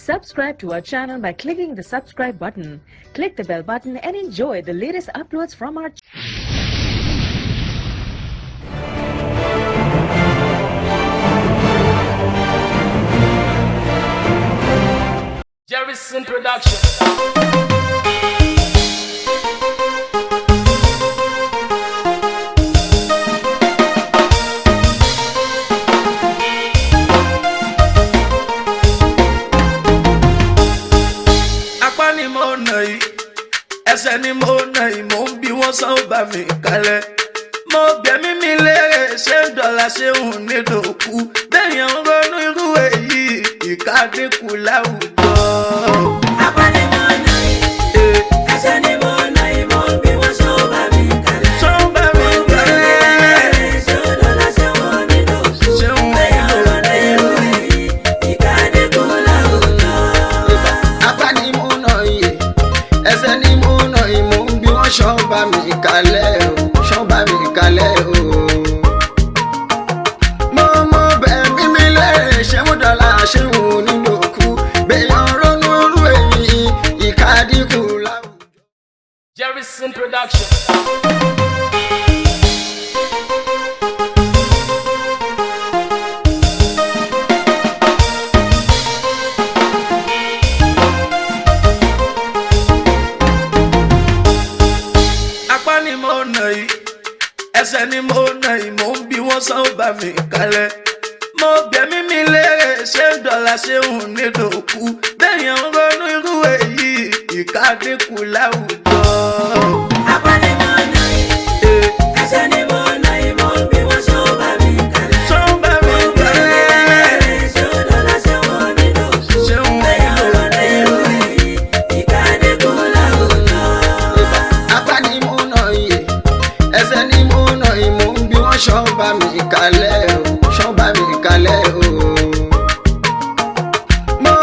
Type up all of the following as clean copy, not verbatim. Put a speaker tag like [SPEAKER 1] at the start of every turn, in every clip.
[SPEAKER 1] Subscribe to our channel by clicking the subscribe button. Click the bell button and enjoy the latest uploads from our channel.
[SPEAKER 2] Jerryson Production. Apá ni mo nà yìí, ẹsẹ̀ ni mo nà yìí, mo ń bí wọ́n sán ó bá mi kalẹ̀. Mo gbẹ̀mí mi lérè, ṣé dọ́là ṣé òun ní dòkú. Bẹ́ẹ̀yàn ń ronú irú èyí, ìka dínkù láwùjọ.
[SPEAKER 3] Apá ni mo nà yìí, ẹsẹ̀ ni mo nà yìí, mo ń bí wọ́n sán ó bá mi kalẹ̀.
[SPEAKER 2] Sán ó bá mi kalẹ̀.
[SPEAKER 3] Ṣé dọ́là ṣé òun ní dòkú.
[SPEAKER 2] Ṣé òun ní
[SPEAKER 3] Bẹ́ẹ̀yàn ń ronú irú èyí, ìka dínkù láwùjọ.
[SPEAKER 4] Apá ni mo nà yìí, ẹsẹ̀ ni mo nà yìí, mo ń bí wọ́n ṣán bá mi kalẹ̀ o, ṣán bá mi kalẹ̀ o. Mo bẹ̀ mímí lérè, ṣé mo dọ̀la ṣé òun nínú òkú. Bẹ́ẹ̀yàn ronú irú èyí, ìka dínkù láwùjọ.
[SPEAKER 2] Jerryson Production. Apá ni mo nà yìí, ẹsẹ̀ ni mo nà yìí, mo ń bí wọ́n sán ó bá mi kalẹ̀. Mo gbẹ̀mí mi lérè, ṣé dọ́là ṣé òun ní dòkú. Bẹ́ẹ̀yàn ń ronú irú èyí, ìka dínkù láwùjọ.
[SPEAKER 3] Apá ni mo nà yìí, ẹsẹ̀ ni mo nà yìí, mo ń bí wọ́n sán ó bá mi kalẹ̀.
[SPEAKER 2] Sán ó bá mi kalẹ̀.
[SPEAKER 3] Ṣé dọ́là ṣé òun ní dòkú.
[SPEAKER 2] Ṣé òun ní
[SPEAKER 3] Bẹ́ẹ̀yàn ń ronú irú èyí, ìka dínkù láwùjọ.
[SPEAKER 4] Apá ni mo nà yìí, ẹsẹ̀ ni mo nà yìí, mo ń bí wọ́n ṣán bá mi kalẹ̀ o, ṣán bá mi kalẹ̀ o. Mo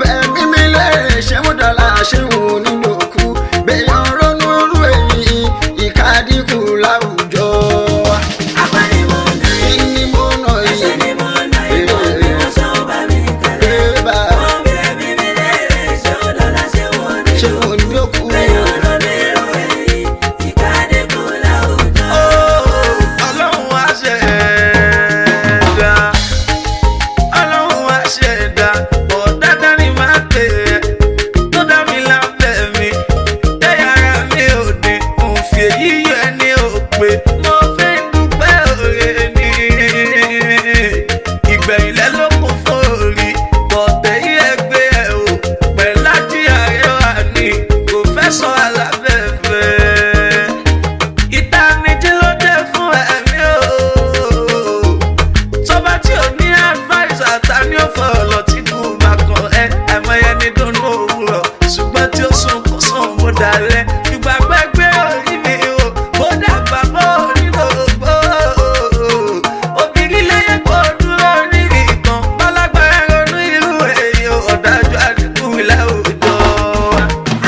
[SPEAKER 4] bẹ̀ mímí lérè, ṣé mo dọ̀la ṣé òun nínú òkú. Bẹ́ẹ̀yàn ronú irú èyí, ìka dínkù láwùjọ.
[SPEAKER 3] Apá ni mo nà yìí,
[SPEAKER 4] Ni mo nà
[SPEAKER 3] ẹsẹ̀
[SPEAKER 4] yìí,
[SPEAKER 3] ni mo nà yìí, mo ń bí wọ́n sán ó bá mi kalẹ̀.
[SPEAKER 4] bá
[SPEAKER 3] Mo bẹ̀ mímí lérè, ṣé dọ́là ṣé òun ní
[SPEAKER 4] ṣé
[SPEAKER 3] dòkú.
[SPEAKER 4] òun dókú.
[SPEAKER 3] Bẹ́ẹ̀yàn ń ronú irú èyí, ìka dínkù láwùjọ.
[SPEAKER 2] Ọlọ́run á ṣẹ̀dá, Ọlọ́run á ṣẹ̀dá, bọ̀ dáadáa ni máa pè é, tó dá mi lábẹ́ mi, ẹ̀yà ara mi ò dín, òun fi èyí yọ ẹni ò pé, mo fi ń dúpẹ́ òre ni, ìgbẹ̀yìn lẹ́lọ́kùn fún orí, bọ̀tẹ̀ yí ẹgbẹ́ ẹ̀ o, pẹ̀lájí àrẹwà ni, kò fẹ́ sọ alábẹ́fẹ́. Ìtanijí ló jẹ́ fún ẹ̀mí o. Sọ́ba tí ò ní adviser ta ni ó fọ ọ̀lọ́ tí kò bá kàn ẹ́. Àìmọye ni dùnnú òwúrọ̀, ṣùgbọ́n tí ó sùn kò sùn bó dalẹ̀. Ìgbàgbọ́ ẹgbẹ́ orí mi o, bó dàgbà bó nínú ògbó. Obìnrin lẹ́yìn kó dúró nírì ìtàn, bálágbára ronú irú èyí o, ọ̀dájú àdínkù láwùjọ.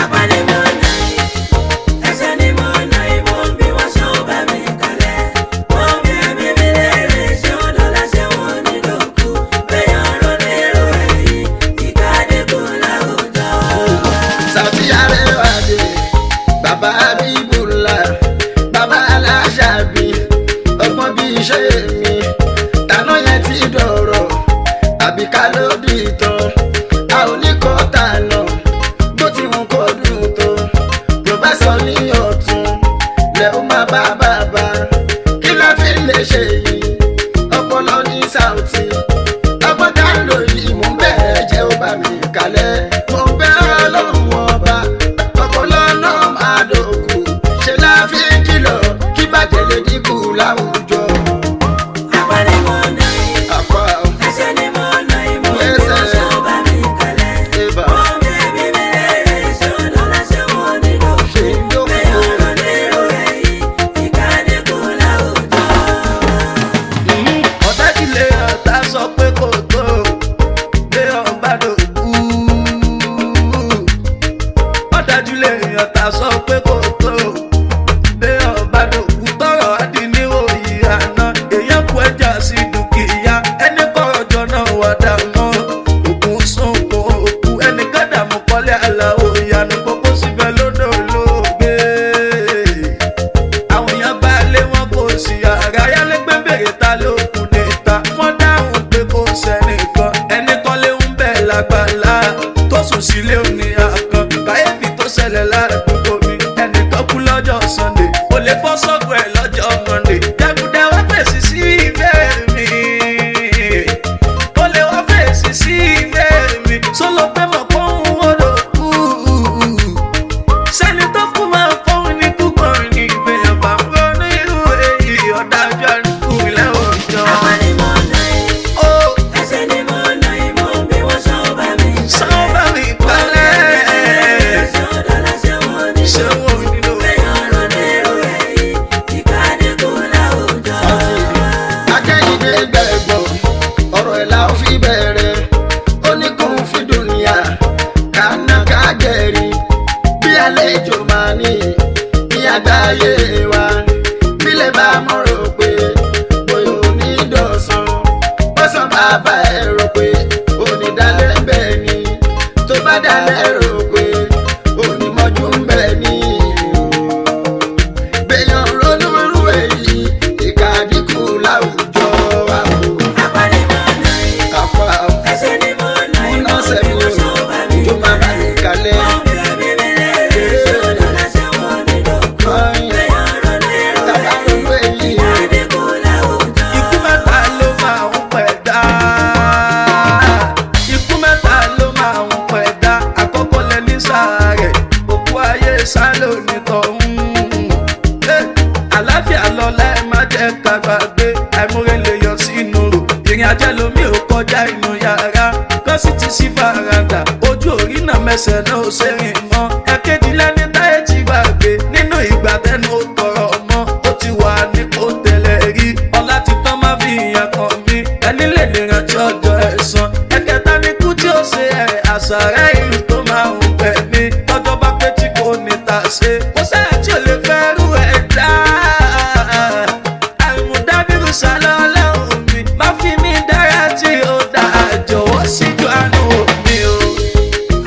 [SPEAKER 3] Apá ni mo nà yìí, ẹsẹ̀ ni mo nà yìí, mo ń bí wọ́n sán ó bá mi kalẹ̀. Mo bẹ̀ mímí lérè, ṣé dọ́là ṣé òun ní dòkú. Bẹ́ẹ̀yàn ń ronú irú èyí, ìka dínkù láwùjọ.
[SPEAKER 4] Sauty Arewa dé, bàbá Habibullah, bàbá Aláṣàbí, ọgbọ́n bí iṣẹ́ mi, tàná yẹn ti dọ̀rọ̀, àbí ká ló di ìtàn, a ò ní kọ́ tànà, bó ti wù kó dùn tó, pòfẹ́sọ̀ ní ọ̀tún, lẹ́ ó máa bá bàbá, kí ló fi lè ṣe yìí, ọpọlọ ní Sauty, ọgbọ́n ká lò yìí, mò ń bẹ̀ẹ́ jẹ́ ó bá mi kalẹ̀, mo bẹ̀ Ọlọ́run ọba, ọpọlọ náà máa dòkú, ṣe la fi ń kìlọ̀ kí bàjẹ́ lè dínkù láwùjọ.
[SPEAKER 3] Apá ni mo nà yìí,
[SPEAKER 4] Àpá
[SPEAKER 3] ẹsẹ̀ ni mo nà yìí, mo ń bí wọ́n sán ó bá mi kalẹ̀.
[SPEAKER 4] Eva
[SPEAKER 3] Mo bẹ̀ mímí lérè, ṣé dọ́là ṣé òun ní dòkú.
[SPEAKER 4] ṣe ń dókú.
[SPEAKER 3] Bẹ́ẹ̀yàn ń ronú irú èyí, ìka dínkù láwùjọ.
[SPEAKER 2] Ọ̀dájúlé ọ̀tá sọ pé kò tó, gbé ọba dòkú. Ọ̀dájúlé ọ̀tá sọ pé kò tó, gbé sọ́gun ẹ̀ lọ́jọ́ Monday. Jàgùdà wá fèsì sí ìbéèrè mi. Ó lè wá fèsì sí ìbéèrè mi. Sọ́lọ́ pé mọ̀ pé òun ò lò kú. Sẹ́ni tó kú máa ń fọ́n ní púpọ̀ ní ìgbéyàn bá ń ronú irú èyí ọ̀dájú àdúgbò ilé òòjọ́.
[SPEAKER 3] Àwọn ni mo nà yìí, ẹsẹ̀ ni mo nà yìí, mo ń bí wọ́n ṣọ́ bá mi kalẹ̀.
[SPEAKER 2] Ṣọ́ bá mi kalẹ̀.
[SPEAKER 3] Ṣé ó dọ́là ṣé wọ́n nílò?
[SPEAKER 2] Ṣé wọ́n nílò?
[SPEAKER 3] Bẹ́yàn ronú irú èyí, ìka dínkù láwùjọ.
[SPEAKER 4] Akẹ́yìndé gbẹ̀gbọ́ ọ̀rọ̀ ẹ̀ la ó fi bẹ̀rẹ̀ ó ní kó ń fi dùnìyà kàná kágẹ̀rì bí àlejò máa ní ní àgbáyé wa bílẹ̀ bá mọ̀ rò pé bóyá ò ní dọ̀sán bọ́sán bàbá ẹ̀ rò pé ò ní dalẹ̀ ń bẹ̀ ni tó bá dalẹ̀ rò pé ò ní mọ́jú ń bẹ̀ ni bẹ́yàn ronú irú èyí ìka dínkù láwùjọ wa o.
[SPEAKER 3] Àwọn ni mo nà yìí,
[SPEAKER 4] Kápá
[SPEAKER 3] ẹsẹ̀ ni mo nà yìí, mo
[SPEAKER 4] múná
[SPEAKER 3] ń bí
[SPEAKER 4] sẹ́mi
[SPEAKER 3] wọ́n ṣọ́ bá mi
[SPEAKER 4] tó máa bá mi
[SPEAKER 3] kalẹ̀.
[SPEAKER 4] kalẹ̀.
[SPEAKER 3] Mo ń bí ẹbí mi léèrè, ṣé ó dọ́là ṣé wọ́n nílò? Bẹ́yàn ronú irú
[SPEAKER 4] Tàbá
[SPEAKER 3] èyí,
[SPEAKER 4] ronú èyí
[SPEAKER 3] ìka dínkù láwùjọ.
[SPEAKER 2] Ikú mẹ́ta ló máa ń pẹ̀ dá. Ikú mẹ́ta ló máa ń pẹ̀ dá. Àkọ́kọ́ lẹ ní sàárẹ̀, òkú ayé sálò nítọ̀hún. Àláfíà lọ́lá ẹ má jẹ́ ká gbàgbé. Àìmọ̀rẹ́ lè yọ sínú rò. Ìrìn àjẹ́ lomi ò kọjá inú yàrá. Kọ́ sì ti sí faranda. Ojú orí náà mẹsẹ̀ náà ò ṣe rìn mọ́. Ẹ̀kejì lẹ́ni táyé ti gbàgbé. Nínú ìgbà tẹnu ó tọrọ mọ́. Ó ti wà ní kó tẹ̀lé rí. Ọlá ti tán má fi ìyàn kan mí. Ẹni lè lè rántí ọjọ́ ẹ̀san. Ẹ̀kẹta ni kú tí ó ṣe ẹ̀ àṣàrẹ́ ìlú tó máa ń bẹ̀ mí. Tọ́jọ́ bá pé tí kò ní ta ṣe. Kò sẹ́yìn tí ò lè fẹ́ rú ẹ̀ dá. Àìmúdábírù sálọ́ ọlọ́run mi. Má fi mí dára tí ó dá. Jọ̀wọ́ síjú àánú mi o.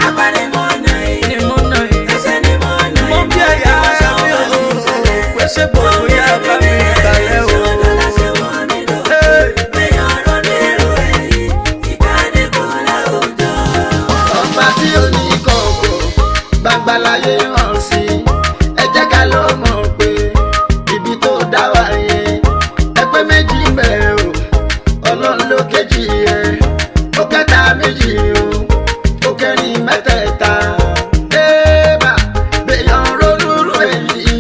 [SPEAKER 3] Àwọn ni mo nà yìí,
[SPEAKER 2] Ni mo nà yìí.
[SPEAKER 3] ẹsẹ̀ ni mo nà
[SPEAKER 2] Mo
[SPEAKER 3] yìí,
[SPEAKER 2] bí ẹ̀yà ara mi o. Pèsè gbogbo yá bá mi kalẹ̀ o. Hey.
[SPEAKER 4] Ọba tí ó ní kọ̀ọ̀kọ̀ gbàgbàláyé hàn sí ẹ jẹ́ ká lọ mọ̀ pé ibi tó dá wa yẹn ẹgbẹ́ méjì bẹ́ẹ̀ o ọlọ́run ló kejì yẹn ó kẹta méjì o ó kẹrin mẹ́tẹ̀ẹ̀ta ébà bẹ́yàn ronú rú èyí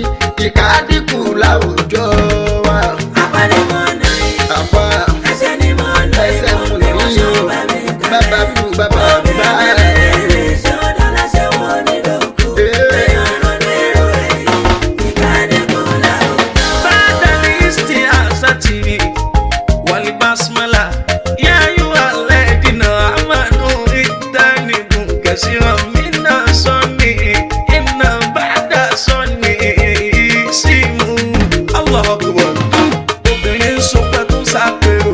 [SPEAKER 4] ìka dínkù láwùjọ wa. Àpá ẹsẹ̀ mo lè rí o bàbá mi bàbá mi bá
[SPEAKER 2] Badalisti asatiri walibasmala ya ayyuha alladhina amanu ittanibu kasiran mina sonni inna ba'da sonni ismu. Allahu Akbar. Obìnrin ń sopẹ́ tó ń sápèrò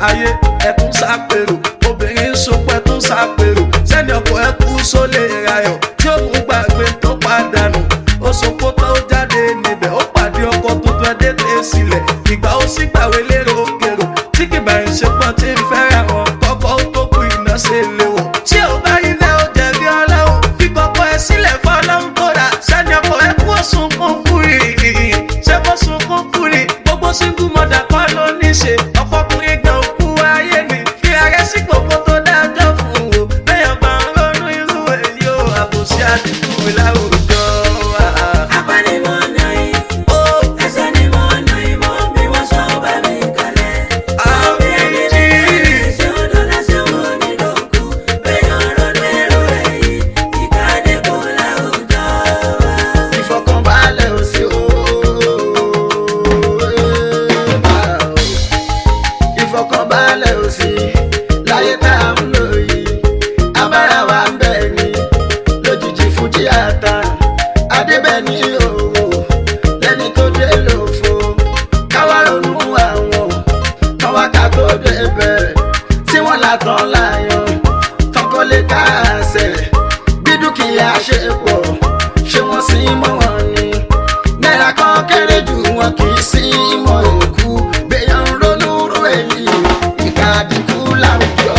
[SPEAKER 2] ayé ẹ̀ tó ń sápèrò obìnrin ń sopẹ́ tó ń sápèrò sẹ́ni ọkọ ẹ̀ kú sólè rayọ̀ tí ó mú gbàgbé tó pàdánù ó sopó tó jáde níbẹ̀ ó pàdé ọkọ tuntun ẹ̀dẹ́gbẹ́ sílẹ̀ ìgbà ó sì gbàwé lérò kèrò tí kìbà ń ṣe pọ́n tí ń fẹ́ra wọn kọ́kọ́ ó tó kú iná ṣe léwọ̀ tí ò bá ilé ó jẹ̀bi ọlọ́run fi kọ́kọ́ ẹ sílẹ̀ fọlọ́run kódà sẹ́ni ọkọ ẹ̀ kú òsùn kúnkúrì ṣé bó sun kúnkúrì gbogbo single mother kọ́ ló ní ṣe ọkọkùnrin gan òkú ayé ni fi ara sí gbogbo tó dájọ́ fún wo bẹ́ẹ̀ bá ń ronú irú èyí ó àbòsí àdínkù láwùjọ wa.
[SPEAKER 4] ìfọkànbalẹ̀ ò sí o. Ìfọkànbalẹ̀ ò sí láyé tá a ń lò yìí abára wa ń bẹ̀ ni lójijì fújì àtà adébẹ̀ ní òwò lẹ́ni tó dé lófo káwá ronú àwọn káwáká tó débẹ̀ tí wọ́n là tán láyọ̀ tán kó lè ká àṣẹ bí dúkìá ṣe pọ̀ ṣé wọ́n sì mọ́ wọn ni náírà kan kéré jù wọn kì í sí mọ́ òkú gbèyàn ronú rú èyí ìka dínkù láwùjọ.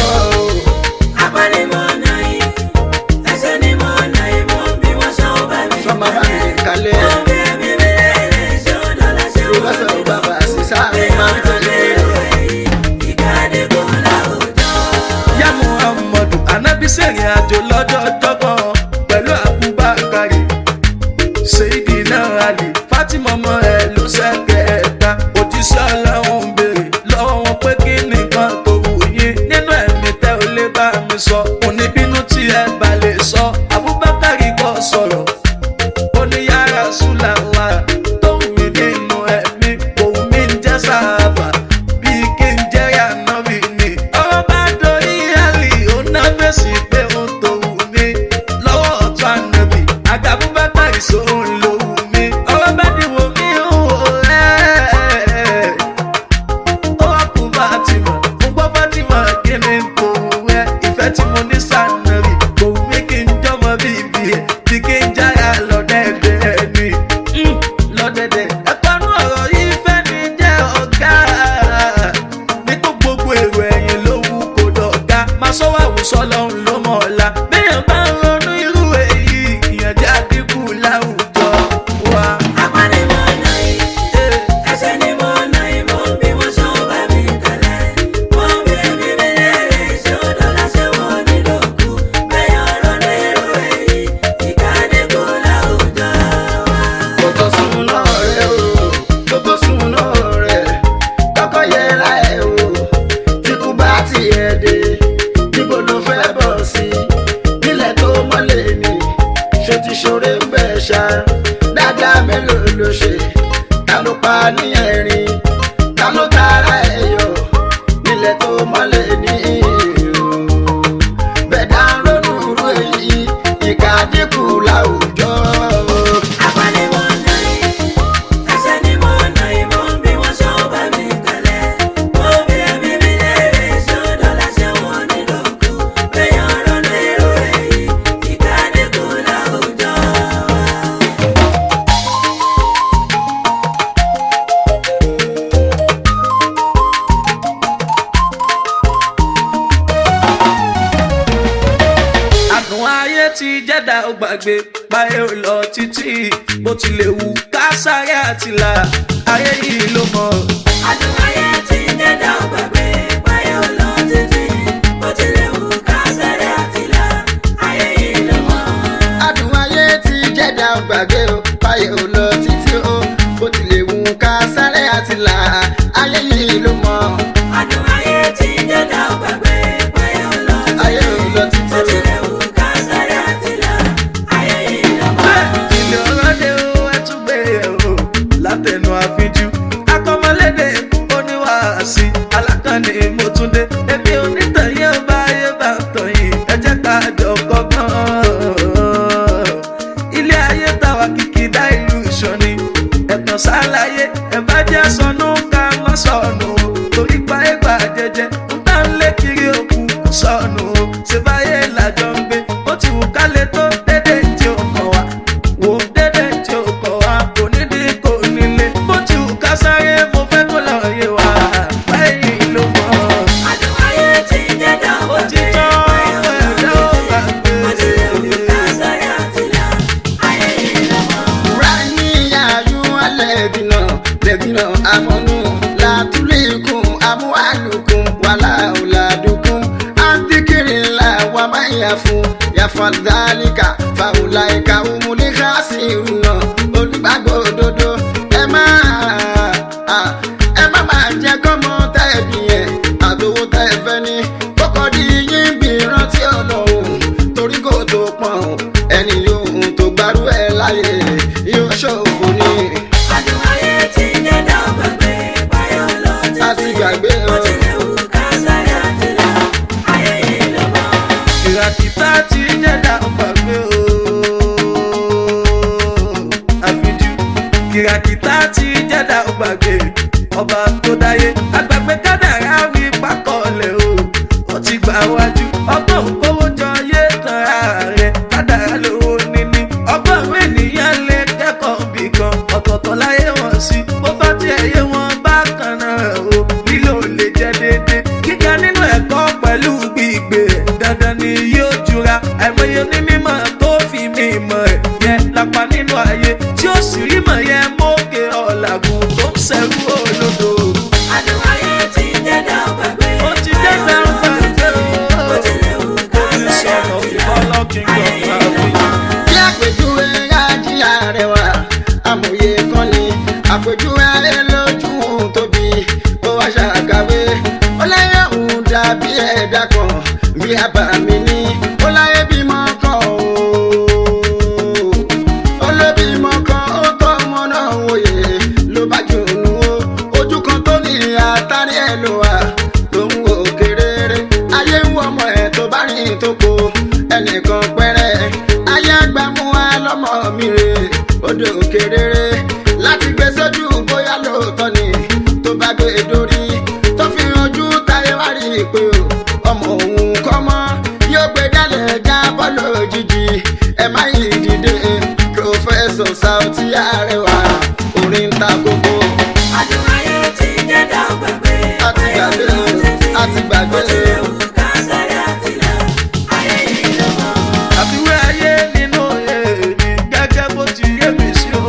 [SPEAKER 4] Sọ́mọ bá mi kalẹ̀.
[SPEAKER 2] rìnrìn àjò lọ́jọ́ jọ́gbọ̀n pẹ̀lú Abubakari Seydina Ali Fatima ọmọ ẹ̀ ló ṣẹ́kẹ̀ẹ́ta òjíṣẹ́ Ọlọ́run béèrè lọ́wọ́ wọn pé kí nìkan tó wù yín nínú ẹ̀mí tẹ́ ò lè bá mi sọ òní bínú tí ẹ bá lè sọ Abubakari kò sọ̀rọ̀ ó ní ya Rasulallah tó wù mí nínú ẹ̀mí òun mi ń jẹ́ sábà bíi kí n jẹ́ Ànábì ni ọ̀rọ̀ bá dorí Àlì ó ná fèsì pé ó tó wù mí lọ́wọ́ ọ̀tún Ànábì àgbà Abubakari sóhun ló wù mí ọ̀rọ̀ bá dìwọ̀ mí ó rẹ̀ ó wá kú Fatima mo gbọ́ Fatima kí ni tó wù ẹ́ ìfẹ́ tí mo ní sànàbì kò wù mí kí n jọmọ bíbí ẹ̀ bí kí n jáyà lọ́dẹ̀dẹ̀ ni lọ́dẹ̀dẹ̀ ẹ̀pọ̀nú ọ̀rọ̀ yìí fẹ́ ni jẹ́ ọ̀gá ní tó gbogbo èrò ẹ̀yìn ló wù kó dọ̀gá máa sọ́wọ́ àwùsọ lọ́hùn ló mọ̀ ọ̀la bẹ́ẹ̀ bá ń ronú irú èyí ìyànjẹ àdínkù láwùjọ wa.
[SPEAKER 3] Apanimọ̀nà yìí, ẹsẹ̀ ni mo nà yìí, mo ń bí wọn ṣọ́ bá mi kalẹ̀. Wọ́n bí ẹbí mi léèrè, ṣé ó dọ́là ṣé wọ́n nílò kú? Bẹ́ẹ̀ ọ̀rọ̀ ní irú èyí, ìka dínkù láwùjọ wa.
[SPEAKER 4] Gbogbo súnà rẹ̀ o, gbogbo súnà rẹ̀, kọ́kọ́ yẹra ẹ̀ o, tí kú bá tiẹ̀ dé, níbo ló fẹ́ bọ̀ sí? Nílẹ̀ tó mọ́lẹ̀ ni, ṣé ti ṣoore ń bẹ̀ ṣá? Dáadáa mélòó ló ṣe? Ta ló pa ní ẹ̀rín? Ta ló tara ẹ̀ yọ? Nílẹ̀ tó mọ́lẹ̀ ni bẹ̀dá ń ronú irú èyí, ìka dínkù láwùjọ.
[SPEAKER 3] Apanimọ̀nà yìí, ẹsẹ̀ ni mo nà yìí, mo ń bí wọn ṣọ́ bá mi kalẹ̀. Wọ́n bí ẹbí mi léèrè, ṣé ó dọ́là ṣé wọ́n nílò kú? Bẹ́ẹ̀ ọ̀rọ̀ ní irú èyí, ìka dínkù láwùjọ wa.
[SPEAKER 2] Àdùn ayé ti jẹ́dá ó gbàgbé báyé ò lọ títí bó tilẹ̀ wù ká sáré àtìlà ayé yìí ló mọ̀.
[SPEAKER 3] Àdùn ayé ti jẹ́dá ó gbàgbé báyé ò lọ títí bó tilẹ̀ wù ká sáré àtìlà ayé yìí ló mọ̀.
[SPEAKER 4] Adùn ayé ti jẹ́dá gbàgbé o, báyé ò lọ títí o, bó tilẹ̀ wù ká sáré àti là, ayé yìí ló mọ̀.
[SPEAKER 3] Àdùn ayé ti jẹ́dá ó gbàgbé báyé ò lọ
[SPEAKER 4] Ayé ò lọ
[SPEAKER 3] títí
[SPEAKER 4] títí
[SPEAKER 3] bó
[SPEAKER 4] o.
[SPEAKER 3] tilẹ̀ wù ká sáré àtìlà ayé yìí ló mọ̀.
[SPEAKER 2] Ilé ọlọ́dẹ ó ẹ tún gbé ẹ̀rọ látẹnu àfijú akọ́mọlédè oníwàásí alákànní mọ́túndé èmi onítẹ̀yẹ́ bá yé bá tàn yìí ẹ jẹ́ ká jọ kọ́gbọ́n. Ilé ayé tàwa kìkìdá ìlú ìṣọ́ni ẹ̀tàn sáláyé ẹ̀ bá jẹ́ sọnù ká má sọnù torí páyé gbà jẹjẹ ń tà ń lé kiri òkú kò sọnù ṣe báyé làjọ ń gbé bó ti wù ká lè tó dédé tí ó kàn wá wò dédé tí ó kàn wá kò nídìí kò nílé bó ti wù ká sáré mo fẹ́ kó lọ yé wa báyìí ló mọ̀.
[SPEAKER 3] Àdùn ayé ti jẹ́dá ó
[SPEAKER 2] Ó ti
[SPEAKER 3] gbàgbé
[SPEAKER 2] tán
[SPEAKER 3] báyé ò
[SPEAKER 2] ẹ̀dá
[SPEAKER 3] lọ
[SPEAKER 2] ó
[SPEAKER 3] títí
[SPEAKER 2] gbàgbé.
[SPEAKER 3] bó tilẹ̀ wù ká sáré àtìlà ayé yìí ló mọ̀.
[SPEAKER 4] Raniya yu'alladhina ladhina amanu la tulhikum amwalukum wala auladukum an dhikrillah wa man yaf'al dhalika fa ulaika humul khasirun. Olùgbàgbọ́ òdodo ẹ má máa jẹ́ kọ́mọ tẹ́ẹ̀bì yẹn àtòwò tẹ́ẹ̀fẹ́ ní kókó di yín bí rántí Ọlọ́run torí kò tó pọ̀n ẹni yóò tó gbárù ẹ̀ láyé yóò ṣòfò ní.
[SPEAKER 3] Àdùn ayé ti jẹ́dá ó gbàgbé báyé ò lọ
[SPEAKER 4] A ti
[SPEAKER 3] títí
[SPEAKER 4] gbàgbé o.
[SPEAKER 3] bó tilẹ̀ wù ká sáré àtìlà ayé yìí ló mọ̀.
[SPEAKER 2] Ìràkìtà ti jẹ́dá ó gbàgbé o àfijú kìràkìtà ti jẹ́dá ó gbàgbé ọba tó dáyé àgbàgbé kádàrá wí pákọ̀ọ̀lẹ̀ o ó ti gbà wájú ọgbọ́n òkòwò jọ yé tanra rẹ̀ kádàrá lówó níní ọgbọ́n òwe ènìyàn lè kẹ́kọ̀ọ́ bì kan ọ̀tọ̀ọ̀tọ̀ láyé wọn sí bó bá tiẹ̀ yé wọn bákan náà o lílo lè jẹ́ déédéé kíkà nínú ẹ̀kọ́ pẹ̀lú gbígbé dandan ni yóò jura àìmọye onímọ̀ tó fi mímọ̀ ẹ̀ yẹn lápá nínú ayé tí ó sì rí mọ̀ yẹn mókè ọ̀làgùn tó ń ṣẹ̀rú olódò.
[SPEAKER 4] ojú ayé lójú tóbi ó wá ṣàkàwé ó láyé òun dàbí ẹ̀dá kan bí àbàmì ní ó láyé bímọ kan ó ló bímọ kan ó tọ́ ọmọ náà wòye ló bá jùnú ojú kan tó ní àtàrí ẹ̀ ló wà tó ń wò kéréré ayé ń wọ ọmọ ẹ̀ tó bá rìn tó kó ẹnìkan pẹ́rẹ́ ayé àgbàmú wa lọ́mọ mi rè odò kéréré láti gbé sójú bóyá lóòótọ́ ni tó bá gbé dórí tó fi ojú táyé wá rí i pé ọmọ òun kọ́ mọ́ yóò gbé dálẹ̀ já bọ́ọ̀lù òjijì ẹ má yí dìde Professor Saoty Arewa orin ta kókó.
[SPEAKER 3] Adùn ayé ti jẹ́dá gbàgbé
[SPEAKER 4] àti gbàgbé
[SPEAKER 3] ká sáré àtìlá ayé yìí lọ́mọ.
[SPEAKER 2] àfiwé ayé nínú èmi gẹ́gẹ́ bó ti yé mi sí o.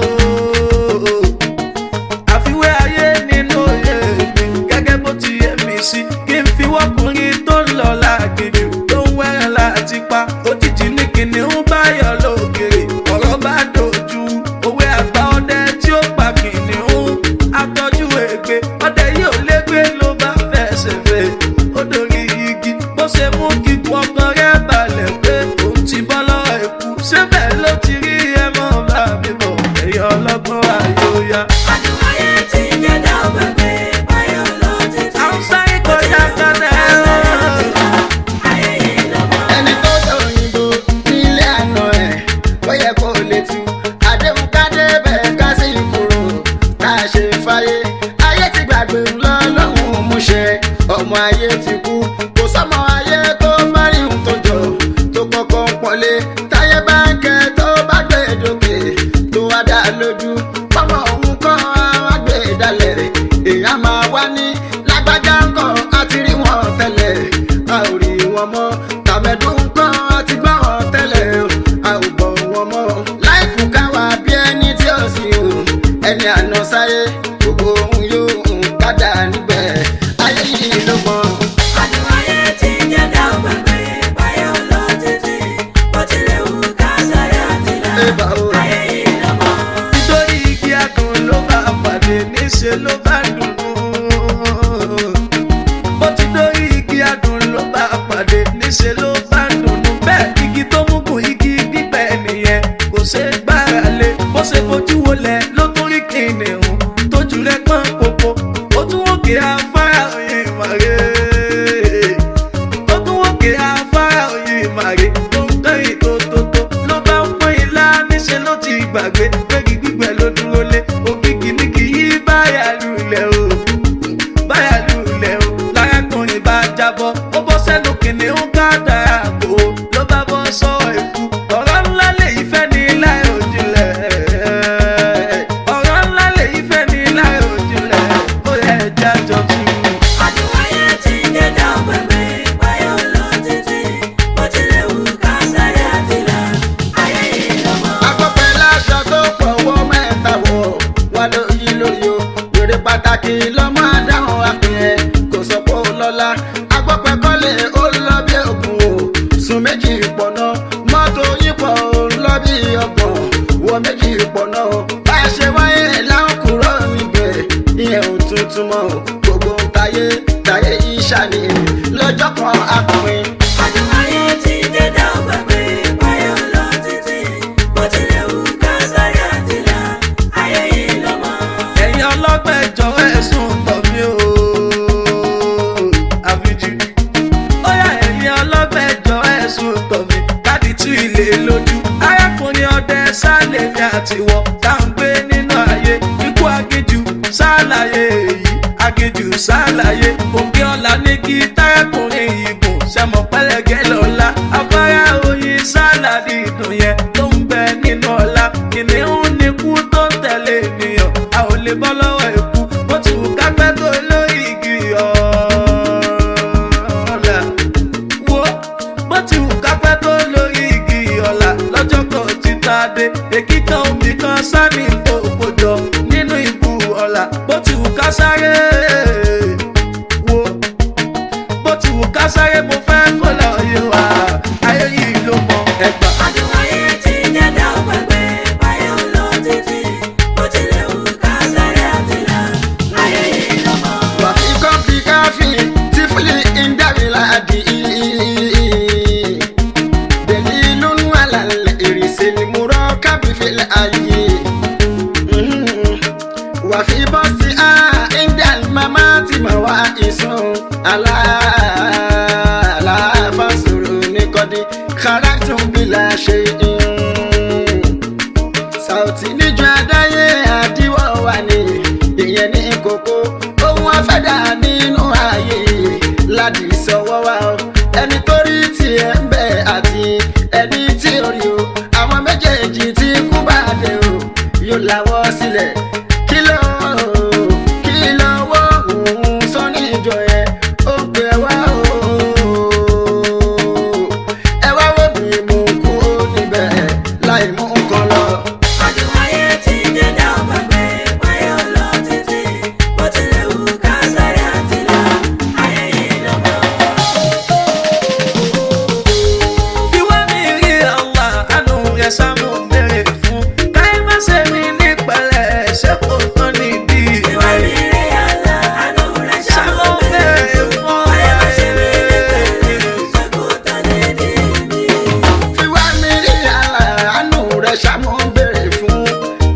[SPEAKER 2] àfiwé ayé nínú èmi gẹ́gẹ́ bó ti yé mi sí. kí n fi wọ́kùnrin tó ń lọ láàgìrì tó ń wẹ́rẹ̀ láti pa òjijì ní kìnìún báyọ̀ lókèrè ọ̀rọ̀ bá dojú òwe àgbà ọdẹ tí ó pa kìnìún atọ́jú ègbé ọdẹ yóò légbé ló bá fẹsẹ̀ fẹ́ ó dorí igi bó ṣe mú kíkú ọkàn rẹ̀ balẹ̀ pé òun ti bọ́ lọ́wọ́ ikú síbẹ̀ ló ti rí ẹmọ́ bá mi bọ̀ ẹ̀yọ́ ọlọ́gbọ́n àyòyá.
[SPEAKER 3] Adùn ayé ti jẹ́dá gbàgbé báyọ̀ lọ títí.
[SPEAKER 2] Hausa ìkọjá kalẹ̀
[SPEAKER 3] ayé yìí lọ́mọ.
[SPEAKER 4] ẹni tó sọ òyìnbó nílé àná ẹ̀ ó yẹ kó lè tu àdéhùn kádé bẹ́ẹ̀ ká sí kúrò tá a ṣe fáyé ayé ti gbàgbé lọ́lọ́hún múṣẹ ọmọ ayé ti kú kò sọ́mọ ayé tó bá rí ohun tó jọ tó kọ́kọ́ ń pọ́nlé táyé bá ń kẹ́ tó bá gbé dókè tó wá dá lójú pọ́mọ òun kọ́ wá gbé dalẹ̀ èèyàn máa wá ní lágbájá ńkọ́ àti rí wọn tẹ́lẹ̀ a ò rí wọn mọ́ tàbẹ̀dún ńkọ́ àti gbọ́ wọn tẹ́lẹ̀ a ò gbọ́ wọn mọ́ láìkú káwa bí ẹni tí ó sì hù ẹni àná sáyé gbogbo ohun yóò padà níbẹ̀ ayé yìí ló gbọ́n.
[SPEAKER 3] Adùn ayé ti jẹ́dá gbàgbé báyọ̀ lọ títí. Bó tilẹ̀ wù ká sáré àtìlá
[SPEAKER 4] Eba o.
[SPEAKER 3] ayé yìí lọ́mọ.
[SPEAKER 2] nítorí igi adùn ló bá pàdé níṣẹ́ ló bá dùnnú. bó ti dórí igi adùn ló bá pàdé níṣẹ́ ló bá dùnnú. bẹ́ẹ̀ igi tó mú kún igi gbígbẹ nìyẹn kò ṣe é gbára lé bó ṣe fojú wọlẹ̀ ló tún rí kìnìún tójú rẹ̀ pọ́n popo ó tún wòkè afárá òye ìmàrè ó tún wòkè afárá òye ìmàrè tó ń kẹ́yìn tó ló bá ń pọ́n ilá níṣẹ́ ló ti gbàgbé pégi gbígbẹ ló dúró lé òkìkí ní kì í báyà lulẹ̀ o báyà lulẹ̀ o lárákùnrin bá jábọ́ ó bọ́ sẹ́nu kìnìún ká dára bò ó ló bá bọ́ sọ́wọ́ ikú ọ̀rọ̀ ńlá lèyí fẹ́ ní láì òjìnlẹ̀ ọ̀rọ̀ ńlá lèyí fẹ́ ní láì òjìnlẹ̀ ó yẹ ẹja jọ tú.
[SPEAKER 3] Adùn ayé ti jẹ́dá gbàgbé báyọ̀ lọ títí. Bó tilẹ̀ wù ká sáré àtìlá ayé yìí lọ́mọ.
[SPEAKER 4] akọ́pẹ́ láṣọ tó pọ̀ wọ́ mẹ́ta wọ̀ wá lóyún lórí o wèrè pàtàkì lọ́mọ adáhùn àpẹẹ kò sọ pé ó lọ́lá agbọ́pẹ́ kọ́lé ó lọ bí ògùn o sùn méjì pọ̀nà mọ́tò yípo ó lọ bí ọgbọ̀n wọ méjì pọ̀nà o bá a ṣe wáyé láwọn kúrò níbẹ̀ ìyẹn ò tuntun mọ́ o gbogbo ń tayé tayé ìṣàní lọ́jọ́ kan akùnrin.
[SPEAKER 3] Adùn ayé ti jẹ́dá gbàgbé báyọ̀ lọ títí. Bó tilẹ̀ wù ká sáré àtìlá ayé yìí lọ́mọ.
[SPEAKER 2] ẹ̀yin ọlọ́gbẹ́ jọ̀wọ́ ẹ̀sùn tọ̀ mí o àfijì ó yá ẹ̀yin ọlọ́gbẹ́ jọ̀wọ́ ẹ̀sùn tọ̀ mí káàdì tú ilé lójú arákùnrin ọdẹ sálẹ̀ ní àtiwọ́ tá à ń gbé nínú ayé ikú aginjù sálàyé èyí aginjù sálàyé òkè ọ̀la ní kí tárákùnrin ìgùn sẹ́mọ̀ pẹ́lẹ́gẹ́ lọ́la afárá oyin sálàdì ìdùn yẹn tó ń bẹ nínú ọ̀la kìnìún ní kú tó ń tẹ̀lé ènìyàn a ò lè bọ́ lọ́wọ́ ikú bó ti wù ká pẹ́ tó lórí igi ọ̀la wo bó ti wù ká pẹ́ tó lórí igi ọ̀la lọ́jọ́ kan ti ta dé èkì kan omi kan sani tó kojọ nínú ibú ọ̀la bó ti wù ká sáré wo bó ti wù ká sáré mo fẹ́ kó lọ yé wa ayé yìí ló mọ ẹgbà.
[SPEAKER 3] Adùn ayé ti jẹ́dá gbàgbé báyọ̀ lọ títí. Bó tilẹ̀ wù ká sáré àtìlá
[SPEAKER 4] sí indian mama tí mo wá ìsun aláfàṣòro ní kọ́dí káràtún bí la ṣe Saoty níjọ adáyé àdíwọ́ wà ní ìyẹn ní kókó ohun afẹ́dà nínú ayé láti sọ̀wọ́ wa o ẹni tó rí tiẹ̀ ń bẹ àti ẹni tí ò rí o àwọn méjèèjì tí kú bá dé o yóò láwọ́ sílẹ̀ kí ló wọ́ òun sọ ní ìjọ yẹn ó pè wá o ẹ wá wò mí mú kú ó níbẹ̀ láì mú kan lọ.
[SPEAKER 3] Àdùnmáyé tí ń jẹ́ dá ọgbà gbé wáyé ọlọ́ títí bó tilẹ̀ wù ká sáré àtìlá ayé yìí lọ́gbọ̀n.
[SPEAKER 2] Fi wá mi rí Allah àánú rẹ̀ sámú bèrè fún káyé má ṣe mí ní pẹ̀lẹ́ ṣé kò tán níbí
[SPEAKER 3] Ìwà mi rí àlá àánú rẹ̀
[SPEAKER 2] sámú
[SPEAKER 3] ṣàmú
[SPEAKER 2] bèrè
[SPEAKER 3] bẹ̀rẹ̀
[SPEAKER 2] fún
[SPEAKER 3] ayé má ṣe mí ní pẹ̀lẹ́ ṣé kò tán nídìí mi.
[SPEAKER 4] fi wá mi rí àánú rẹ̀ ṣàmú bèrè fún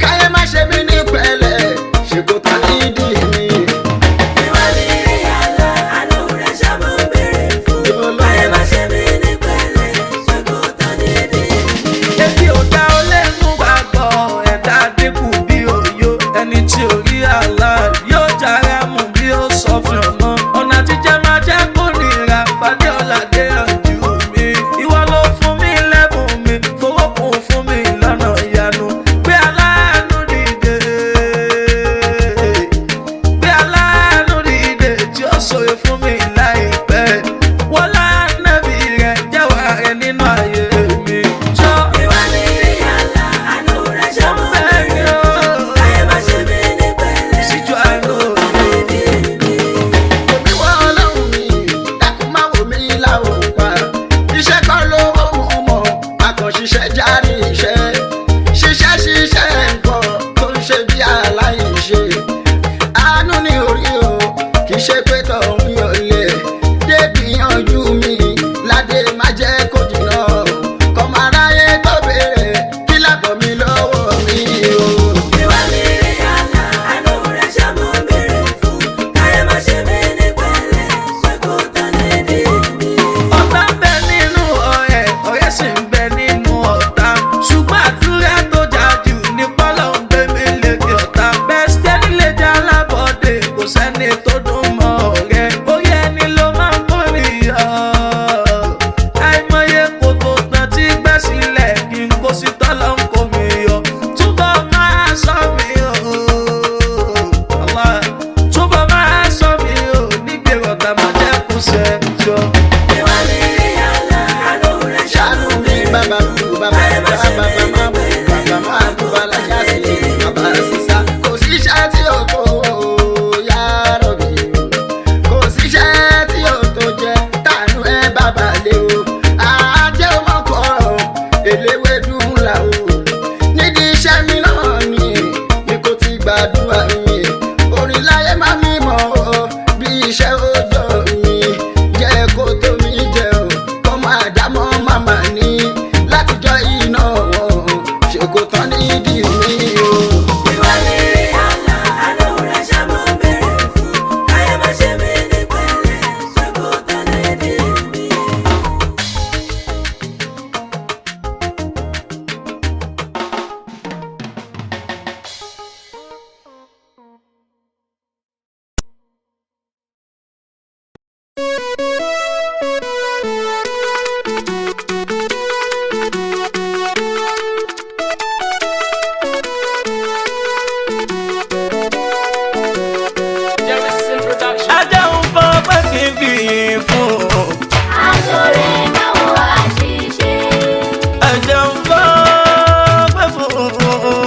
[SPEAKER 4] káyé má ṣe mí ní pẹ̀lẹ́ ṣe kò tán nídìí mi.
[SPEAKER 3] Ìwà mi rí àlá àánú rẹ̀ ṣàmú bẹ̀rẹ̀ fún ayé má ṣe mí ní pẹ̀lẹ́ ṣé kò tán nídìí mi.
[SPEAKER 2] Ebi ò dá ó lẹ́nu gbàgbọ́ ẹ̀dá dínkù bí òyò ẹni tí ò rí Allah yóò jára mú bí ó sọ fún ọmọ ọ̀nà àtijọ́ máa jẹ́ kó nira fàdé ọ̀làdé ọ̀jú mi ìwọ ló fún mi lẹ́bùn mi fowó kún fún mi lọ́nà ìyanu gbé aláàánú dìde tí ó sòye fún mi láìpẹ́ wọ́n lánàbí rẹ̀ jẹ́wọ́ rẹ̀ nínú ayé mi jọ́.
[SPEAKER 3] Ìwà mi rí àlá àánú rẹ̀ ṣàmú bẹ̀rẹ̀ fún ayé má ṣe mí ní pẹ̀lẹ́
[SPEAKER 2] Síjú àánú
[SPEAKER 3] nídìí mi.
[SPEAKER 4] òbí wọn ọlọ́run mi dákun má wò mí láwò pa iṣẹ́ kan lówó mọ̀ akànṣiṣẹ́ járí ṣiṣẹ́ nǹkan tó ń ṣe bí aláìṣe àánú ní orí o kì í ṣe pé tọ̀hún yóò lè débi yanjú mi ládé má jẹ́ kó jìnnà kọ́ máa ráyè tó béèrè kí lábọ̀ mi lọ́wọ́ mi o.
[SPEAKER 3] Ìwà mi rí àlá àánú rẹ̀ ṣàmú bẹ̀rẹ̀ fún ayé má ṣe mí ní pẹ̀lẹ́ ṣé kò tán nídìí mi.
[SPEAKER 2] ọ̀tá ń bẹ nínú ọ̀rẹ́ ọ̀rẹ́ sì ń bẹ nínú ọ̀tá ṣùgbọ́n àdúrà tó jà jù ní pọ́lọ́ ń gbé mi lékè ọ̀tá bẹ́sítẹ́rì lè jẹ́ alábọ̀dé kò sẹ́ni tó dùn mọ́ ọ̀rẹ́ orí ẹni ló máa ń kórè yọ àìmọye kòtò tán tí gbẹ́ sílẹ̀ kí n kó sí tọ́lọ́ ń kó mi yọ túbọ̀ máa sọ mi o Allah túbọ̀ máa sọ mi o nígbè ọ̀tá máa jẹ́ kó ṣẹ́jọ́.
[SPEAKER 3] Ìwà mi rí àlá àánú rẹ̀
[SPEAKER 4] ṣàánú
[SPEAKER 3] ṣàmú
[SPEAKER 4] mi
[SPEAKER 3] bẹ̀rẹ̀
[SPEAKER 4] bàbá
[SPEAKER 3] fún
[SPEAKER 4] bú bàbá
[SPEAKER 3] ayé má ṣe mí ní
[SPEAKER 4] bàbá
[SPEAKER 3] pẹ̀lẹ́
[SPEAKER 4] máa bú alájà sí bàbá sísá kò síṣẹ́ tí ó tó yàrá mi kò síṣẹ́ tí ó tó jẹ́ tànú ẹ bàbá lé o àjẹ́ ọmọkọ̀ọ̀rọ̀ eléwédùn là o nídìí iṣẹ́ mi náà ni kò ti gbàdúrà mi orin láyé má mímọ́ o bí iṣẹ́ òòjọ́ mi jẹ́ kó tó mi jẹ́ o kọ́ máa dámọ́ màmá ní látijọ́ iná ṣe kò tán nídìí mi o.
[SPEAKER 3] Ìwà mi rí àlá àánú rẹ̀ ṣàmú bẹ̀rẹ̀ fún ayé má ṣe mí ní pẹ̀lẹ́ ṣé kò tán nídìí mi.
[SPEAKER 2] ajá ń fọ́ pé kí n fi yìn fún un.
[SPEAKER 5] Aṣọre máa wo àṣìṣe.
[SPEAKER 2] ẹ̀jẹ̀ ń fọ́ pé fún un.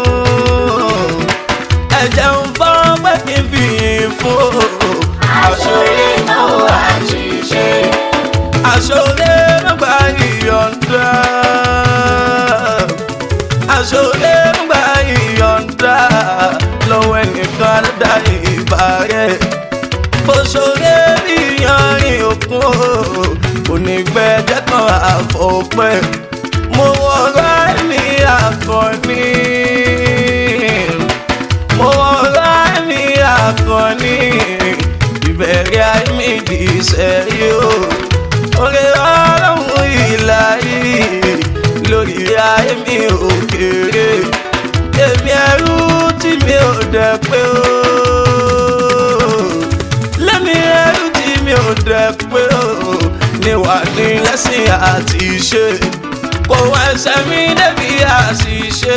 [SPEAKER 2] ẹ̀jẹ̀ ń fọ́ pé kí n fi yìn fún un.
[SPEAKER 5] Aṣọre máa wo àṣìṣe.
[SPEAKER 2] Aṣọre nígbà ìyọ̀ǹda. Aṣọre nígbà ìyọ̀ǹda. lọ́wọ́ ẹnìkan dá ìbá rẹ̀. Oṣòre bí yanrìn òkun kò ní gbẹ́jẹ́ kan àfọ̀pẹ́. Mo wọ̀rọ̀ ní akọni. Mo wọ̀rọ̀ ní gan ní ìbẹ̀rẹ̀ àìmí ìṣẹ́yìí o. Oore Ọlọ́run ìlàyé lórí ayé mi ò kéré. Èmi ẹrú tí mi ò dẹ̀ pé o. Lẹ́mi ẹrú tí mi ò dẹ̀ pé o. Níwà ní lẹ́sìn àti ṣe. Kò wá ẹsẹ̀ mi débi àṣìṣe.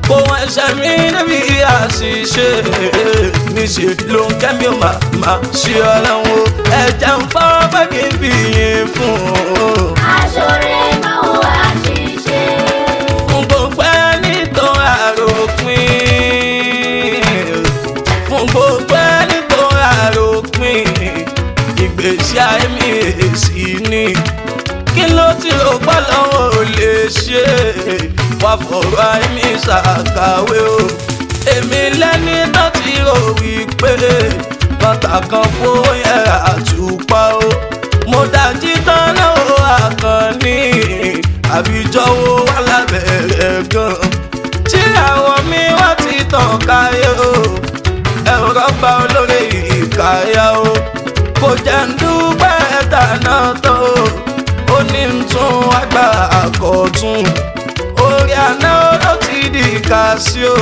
[SPEAKER 2] Kò wá ẹsẹ̀ mi débi àṣìṣe. Níṣẹ́ ló ń kẹ́mi ó máa ṣe Ọlọ́run o. Ẹ̀jẹ̀ ń fọ́ pé kí n fi yìn fún o.
[SPEAKER 5] Aṣọ́re máa wo àṣìṣe.
[SPEAKER 2] Fún gbogbo ẹni tó àròpin. Fún gbogbo ẹni tó àròpin. Ìgbésí ayé mi èsì ni. Kí ló ti rò pọ́ lọ́wọ́ ò lè ṣe? Wá fọ̀rọ̀ ayé mi ṣàkàwé o. Èmi lẹ́ni tó ti rò wípé bàtà kan fowó yẹn àtùpà o. Mo dájí tán náà àkànní àbíjọ́wọ́ wà lábẹ́rẹ́ gan. Tí àwọn mi wá ti tàn káyé o. Ẹ̀rọ bá olórí ìkáyà o. Kò jẹ́ ń dúpẹ́ dáná tán o. Ó ní ń tún àgbà àkọ́tún. Orí àná ló ti di kásíò.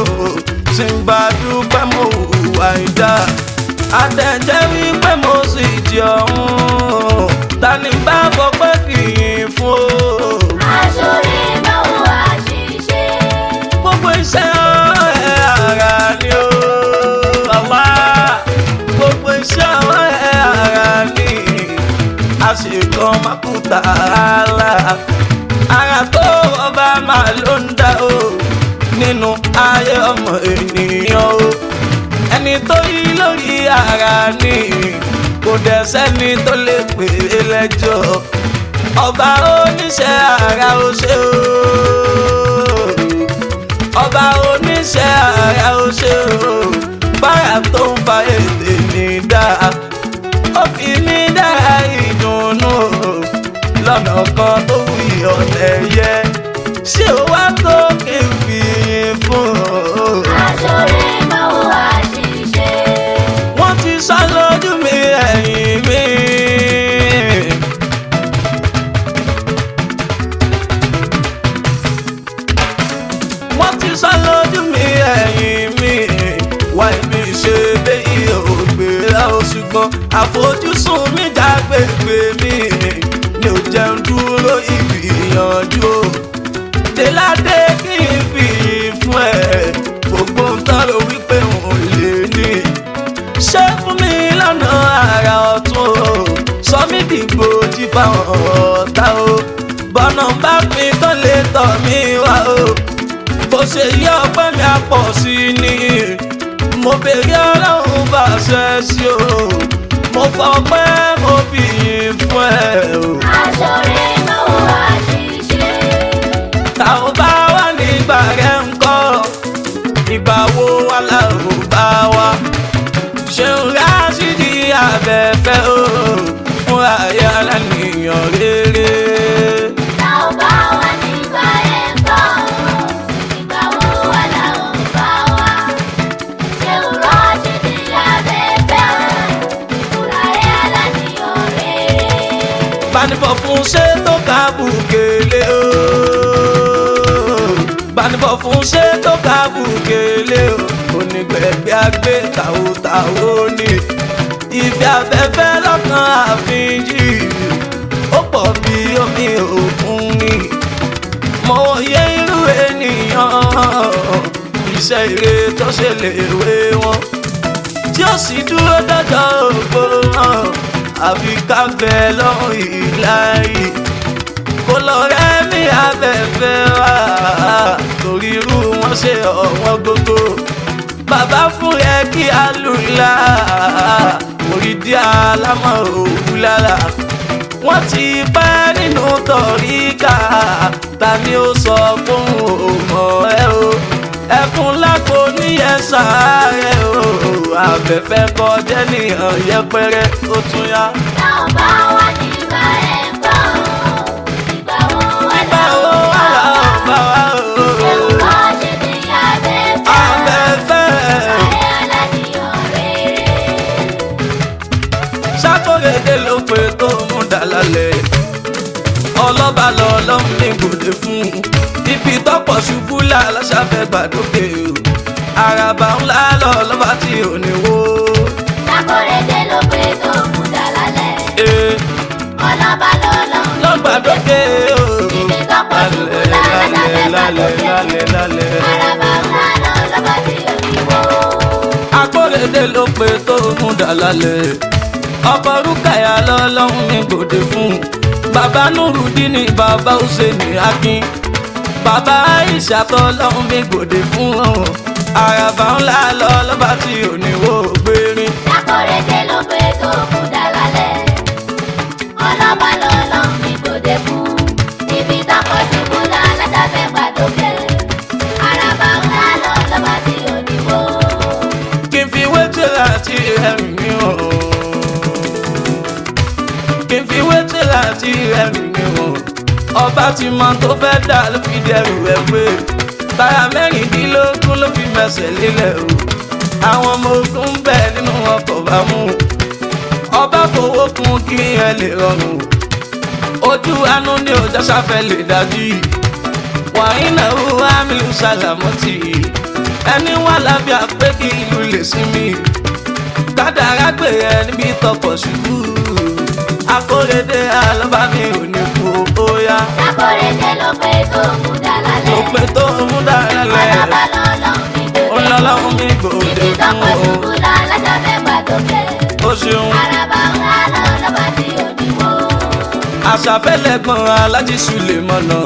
[SPEAKER 2] Tí ń bá dúpẹ́ mo hùwà ìdá. Àtẹ̀jẹ́ wípé mo sì di ọ̀hún. Ta ni bá fọpẹ́ fìyìn fún o.
[SPEAKER 5] Aṣọ́re máa wo àṣìṣe.
[SPEAKER 2] Gbogbo iṣẹ́ ọ̀rẹ́ ara ni o. Gbogbo iṣẹ́ ọ̀rẹ́ ara ni. Àṣekàn mákúta àlà. Ara tó ọba máa ló ń dá o. Nínú ayé ọmọ ènìyàn o. Ẹni tó yí lórí ara ni. Kò dẹ̀ sẹ́ni tó lè pè é lẹ́jọ́. Ọba oníṣẹ́ ara ó ṣe o. Ọba oníṣẹ́ ara ó ṣe o. Bára tó ń fa ètè ní dá. Ó fi ní dá ìdùnnú lọ́nà kan tó wí ọ̀tẹ̀ yẹ. Ṣé o wá tó kí n fi yìn fún o?
[SPEAKER 5] Aṣọ́re máa wo àṣìṣe.
[SPEAKER 2] Wọ́n ti sá lójú mi ẹ̀yìn mi. Wọ́n ti sá lójú mi ẹ̀yìn mi. Wá ibi ṣe dé iye ògbéra o, ṣùgbọ́n àfojúsùn mi jágbègbè mi. Mi ò jẹun dúró ìgbìyànjú o. Déládé kí n fi fún ẹ. Gbogbo ń tọrọ wípé òun lè ní. Ṣé fún mi lọ́nà àrà ọ̀tún o. Sọ mí dìgbò jí fáwọn ọ̀tá o. Bọ́nà bá pín tán lè tọ̀ mí wá o. Bó ṣe yí ọpẹ́ mi á pọ̀ sí ni. Mo bèrè Ọlọ́run bá ṣe sí o. Mo fọpẹ́ mo fi yìn fún ẹ o.
[SPEAKER 5] Aṣọ́re máa wo àṣìṣe.
[SPEAKER 2] Tá ò bá wà nígbà rẹ̀ ń kọ́. Ìgbà wo wà láò bá wa? Ṣeun Rásídì Abẹ́fẹ́ o. Fún ayé aláníyàn rere.
[SPEAKER 5] Tá ò bá wà nígbà ẹ̀ kọ́. Ìgbà wo wà láwọn bá wa? Ṣeun Rásídì Abẹ́fẹ́ fúnra ẹ̀ aláníyàn rere.
[SPEAKER 2] Bánibọ̀ fún ṣé tó ká bùkélé o. Bánibọ̀ fún ṣé tó ká bùkélé o. Onígbẹ̀gbẹ̀ àgbé tàwótàwó ni. Ìfẹ́ Abẹ́fẹ́ lọ́kàn àfíjì. Ó pọ̀ bí omi òkun ni. Mo yẹ irú ènìyàn. Iṣẹ́ ire tó ṣe lè wé wọn. Tí ó sì dúró dọ́jọ́ ògbó wọn. Àfi ká bẹ lọ́rùn ìláyé. Kò lọ rẹ́ mi Abẹ́fẹ́ wá. Torí irú wọn ṣe ọ̀wọ́n gbogbo. Bàbá fún ẹ kí a lù lá. Orí dí alámọ̀ òwú lára. Wọ́n ti pẹ́ nínú tọ̀ríkà. Ta ni ó sọ fún ọmọ ẹ o? Ẹfun lágbo níyẹn sáré o. Abẹ́fẹ́ kọjá nìyàn yẹpẹrẹ ó tún yá.
[SPEAKER 5] Tá ò bá wà nígbà ẹ̀ kọ́. Ìgbà wo wà
[SPEAKER 2] Ìgbà wo
[SPEAKER 5] láwọn
[SPEAKER 2] wà
[SPEAKER 5] bá
[SPEAKER 2] láò
[SPEAKER 5] wa?
[SPEAKER 2] bá wa o?
[SPEAKER 5] Ṣeun Rásídì Abẹ́fẹ́
[SPEAKER 2] Abẹ́fẹ́.
[SPEAKER 5] fúnra ẹ̀
[SPEAKER 2] ọlọ́ba lọ lọ́hùn ní gòdè fún ibi tọ́pọ̀ ṣubú láṣàfẹ́ gbàdókè o àràbà ńlá lọ lọ́ba tí ò ní wó.
[SPEAKER 5] Ṣàkórèdé ló pé tó mú dàlálẹ̀. Ọlọ́ba lọ lọ́hùn ní
[SPEAKER 2] lọ́gbàdókè o
[SPEAKER 5] ibi tọ́pọ̀ ṣubú láṣàfẹ́ gbàdókè. Àràbà ńlá lọ lọ́ba tí ò ní wó.
[SPEAKER 2] Akórèdé ló pé tó mú dàlálẹ̀ ọkọ̀ Rúkàyà lọ́lọ́hún ní gòdè fún bàbá Nurudini bàbá Hùsẹ́ẹ̀nì Akin bàbá Aisha tọ́lọ́hún ní gòdè fún àràbà ńlá lọ lọ́ba tí ò ní wó gbérin.
[SPEAKER 5] Ṣàkórèdé ló pé tó mú dàlálẹ̀. Ọlọ́ba lọ lọ́hùn ní gòdè fún ibi tọ́pọ̀ ṣubú láṣàfẹ́ gbàdókè. Àràbà ńlá lọ lọ́ba tí ò ní wó.
[SPEAKER 2] Kí n fi wétí láti ẹ̀rù mi o kí n fi wétí láti ẹ̀rù mi o ọba tí mọ tó fẹ́ dà ló fi dẹrù ẹ̀ pé táyà mẹ́rìndínlógún ló fi mẹsẹ̀ lélẹ̀ o àwọn ọmọ ogun ń bẹ nínú ọkọ̀ bá mú ọba fowó kún kí ẹ lè rọrùn ojú àánú ni ọjà sáfẹ́ lè dájú wàyí náà wá mi ń ṣàlàmọ́tì ẹni wà lábẹ́ àpé kí ìlú lè sinmi kádàrá gbé ẹ níbi tọkọ̀ ṣubú Akórèdé alọ́ba mi ò ní kú ó yá.
[SPEAKER 5] Ṣàkórèdé ló pé tó mú dàlálẹ̀.
[SPEAKER 2] ló pé tó mú dàlálẹ̀
[SPEAKER 5] Ọlọ́ba lọ lọ́hùn ní gòdè fún
[SPEAKER 2] ọlọ́lọ́hún mi gòdè
[SPEAKER 5] ibi
[SPEAKER 2] fún
[SPEAKER 5] tọ́pọ̀
[SPEAKER 2] o
[SPEAKER 5] ṣubú láṣàfẹ́ gbàdókè.
[SPEAKER 2] ó ṣeun.
[SPEAKER 5] Àràbà ńlá lọ lọ́ba tí ò ní wó.
[SPEAKER 2] àṣàfẹ́lẹ́gbọ̀n Aláàjì Sùlẹ̀mọ́nà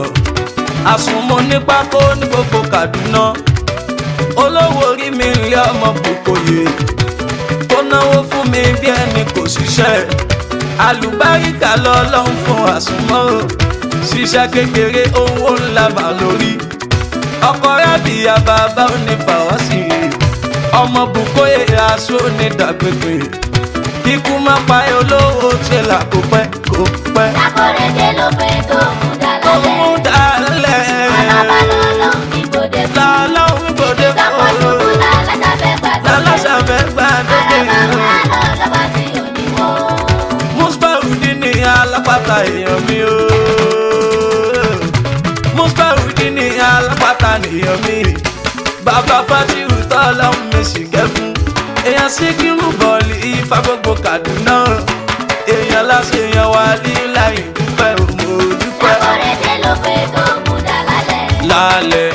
[SPEAKER 2] àsùnmọ́ ní pákó ní gbogbo Kaduna olówó orí mi ń lé ọmọ Bùkóyè tó náwó fún mi bí ẹni kò ṣiṣẹ́ àlùbáríkà lọ́lọ́run fún àsùnmọ́ ṣiṣẹ́ kékeré owó ńlá bà lórí ọkọ̀ rábìyà bàbá onífàwọ́sì ọmọ Bùkóyè aṣọ onídàgbègbè kíkú má pa olówó tẹ́lá kó pẹ́ kó pẹ́.
[SPEAKER 5] Ṣàkórèdé ló pé tó mú
[SPEAKER 2] ó mú
[SPEAKER 5] dàlálẹ̀.
[SPEAKER 2] dàlálẹ̀
[SPEAKER 5] Ọlọ́ba lọ lọ́hùn ní gòdè fún
[SPEAKER 2] lọ́lọ́run gbòde
[SPEAKER 5] tọ́pọ̀ ṣubú
[SPEAKER 2] fún
[SPEAKER 5] láṣàfẹ́ gbàdókè.
[SPEAKER 2] lọ́lọ́sàfẹ́ gbàdókè.
[SPEAKER 5] Àràbà ńlá lọ lọ́ba tí ò ní wó.
[SPEAKER 2] Musbaudini alápàtà èèyàn mi o Musbaudini alápàtà nìyàn mi bàbá Fatihu tọ́lọ́hún mi sì kẹ́ fún èèyàn Síkírù bọ̀ọ̀lì Ifá gbogbo Kaduna èèyàn láṣẹ èèyàn wà lílà ìdúpẹ́ òmò dúpẹ́
[SPEAKER 5] Ṣàkórèdé ló pé tó mú dàlálẹ̀.
[SPEAKER 2] lálẹ́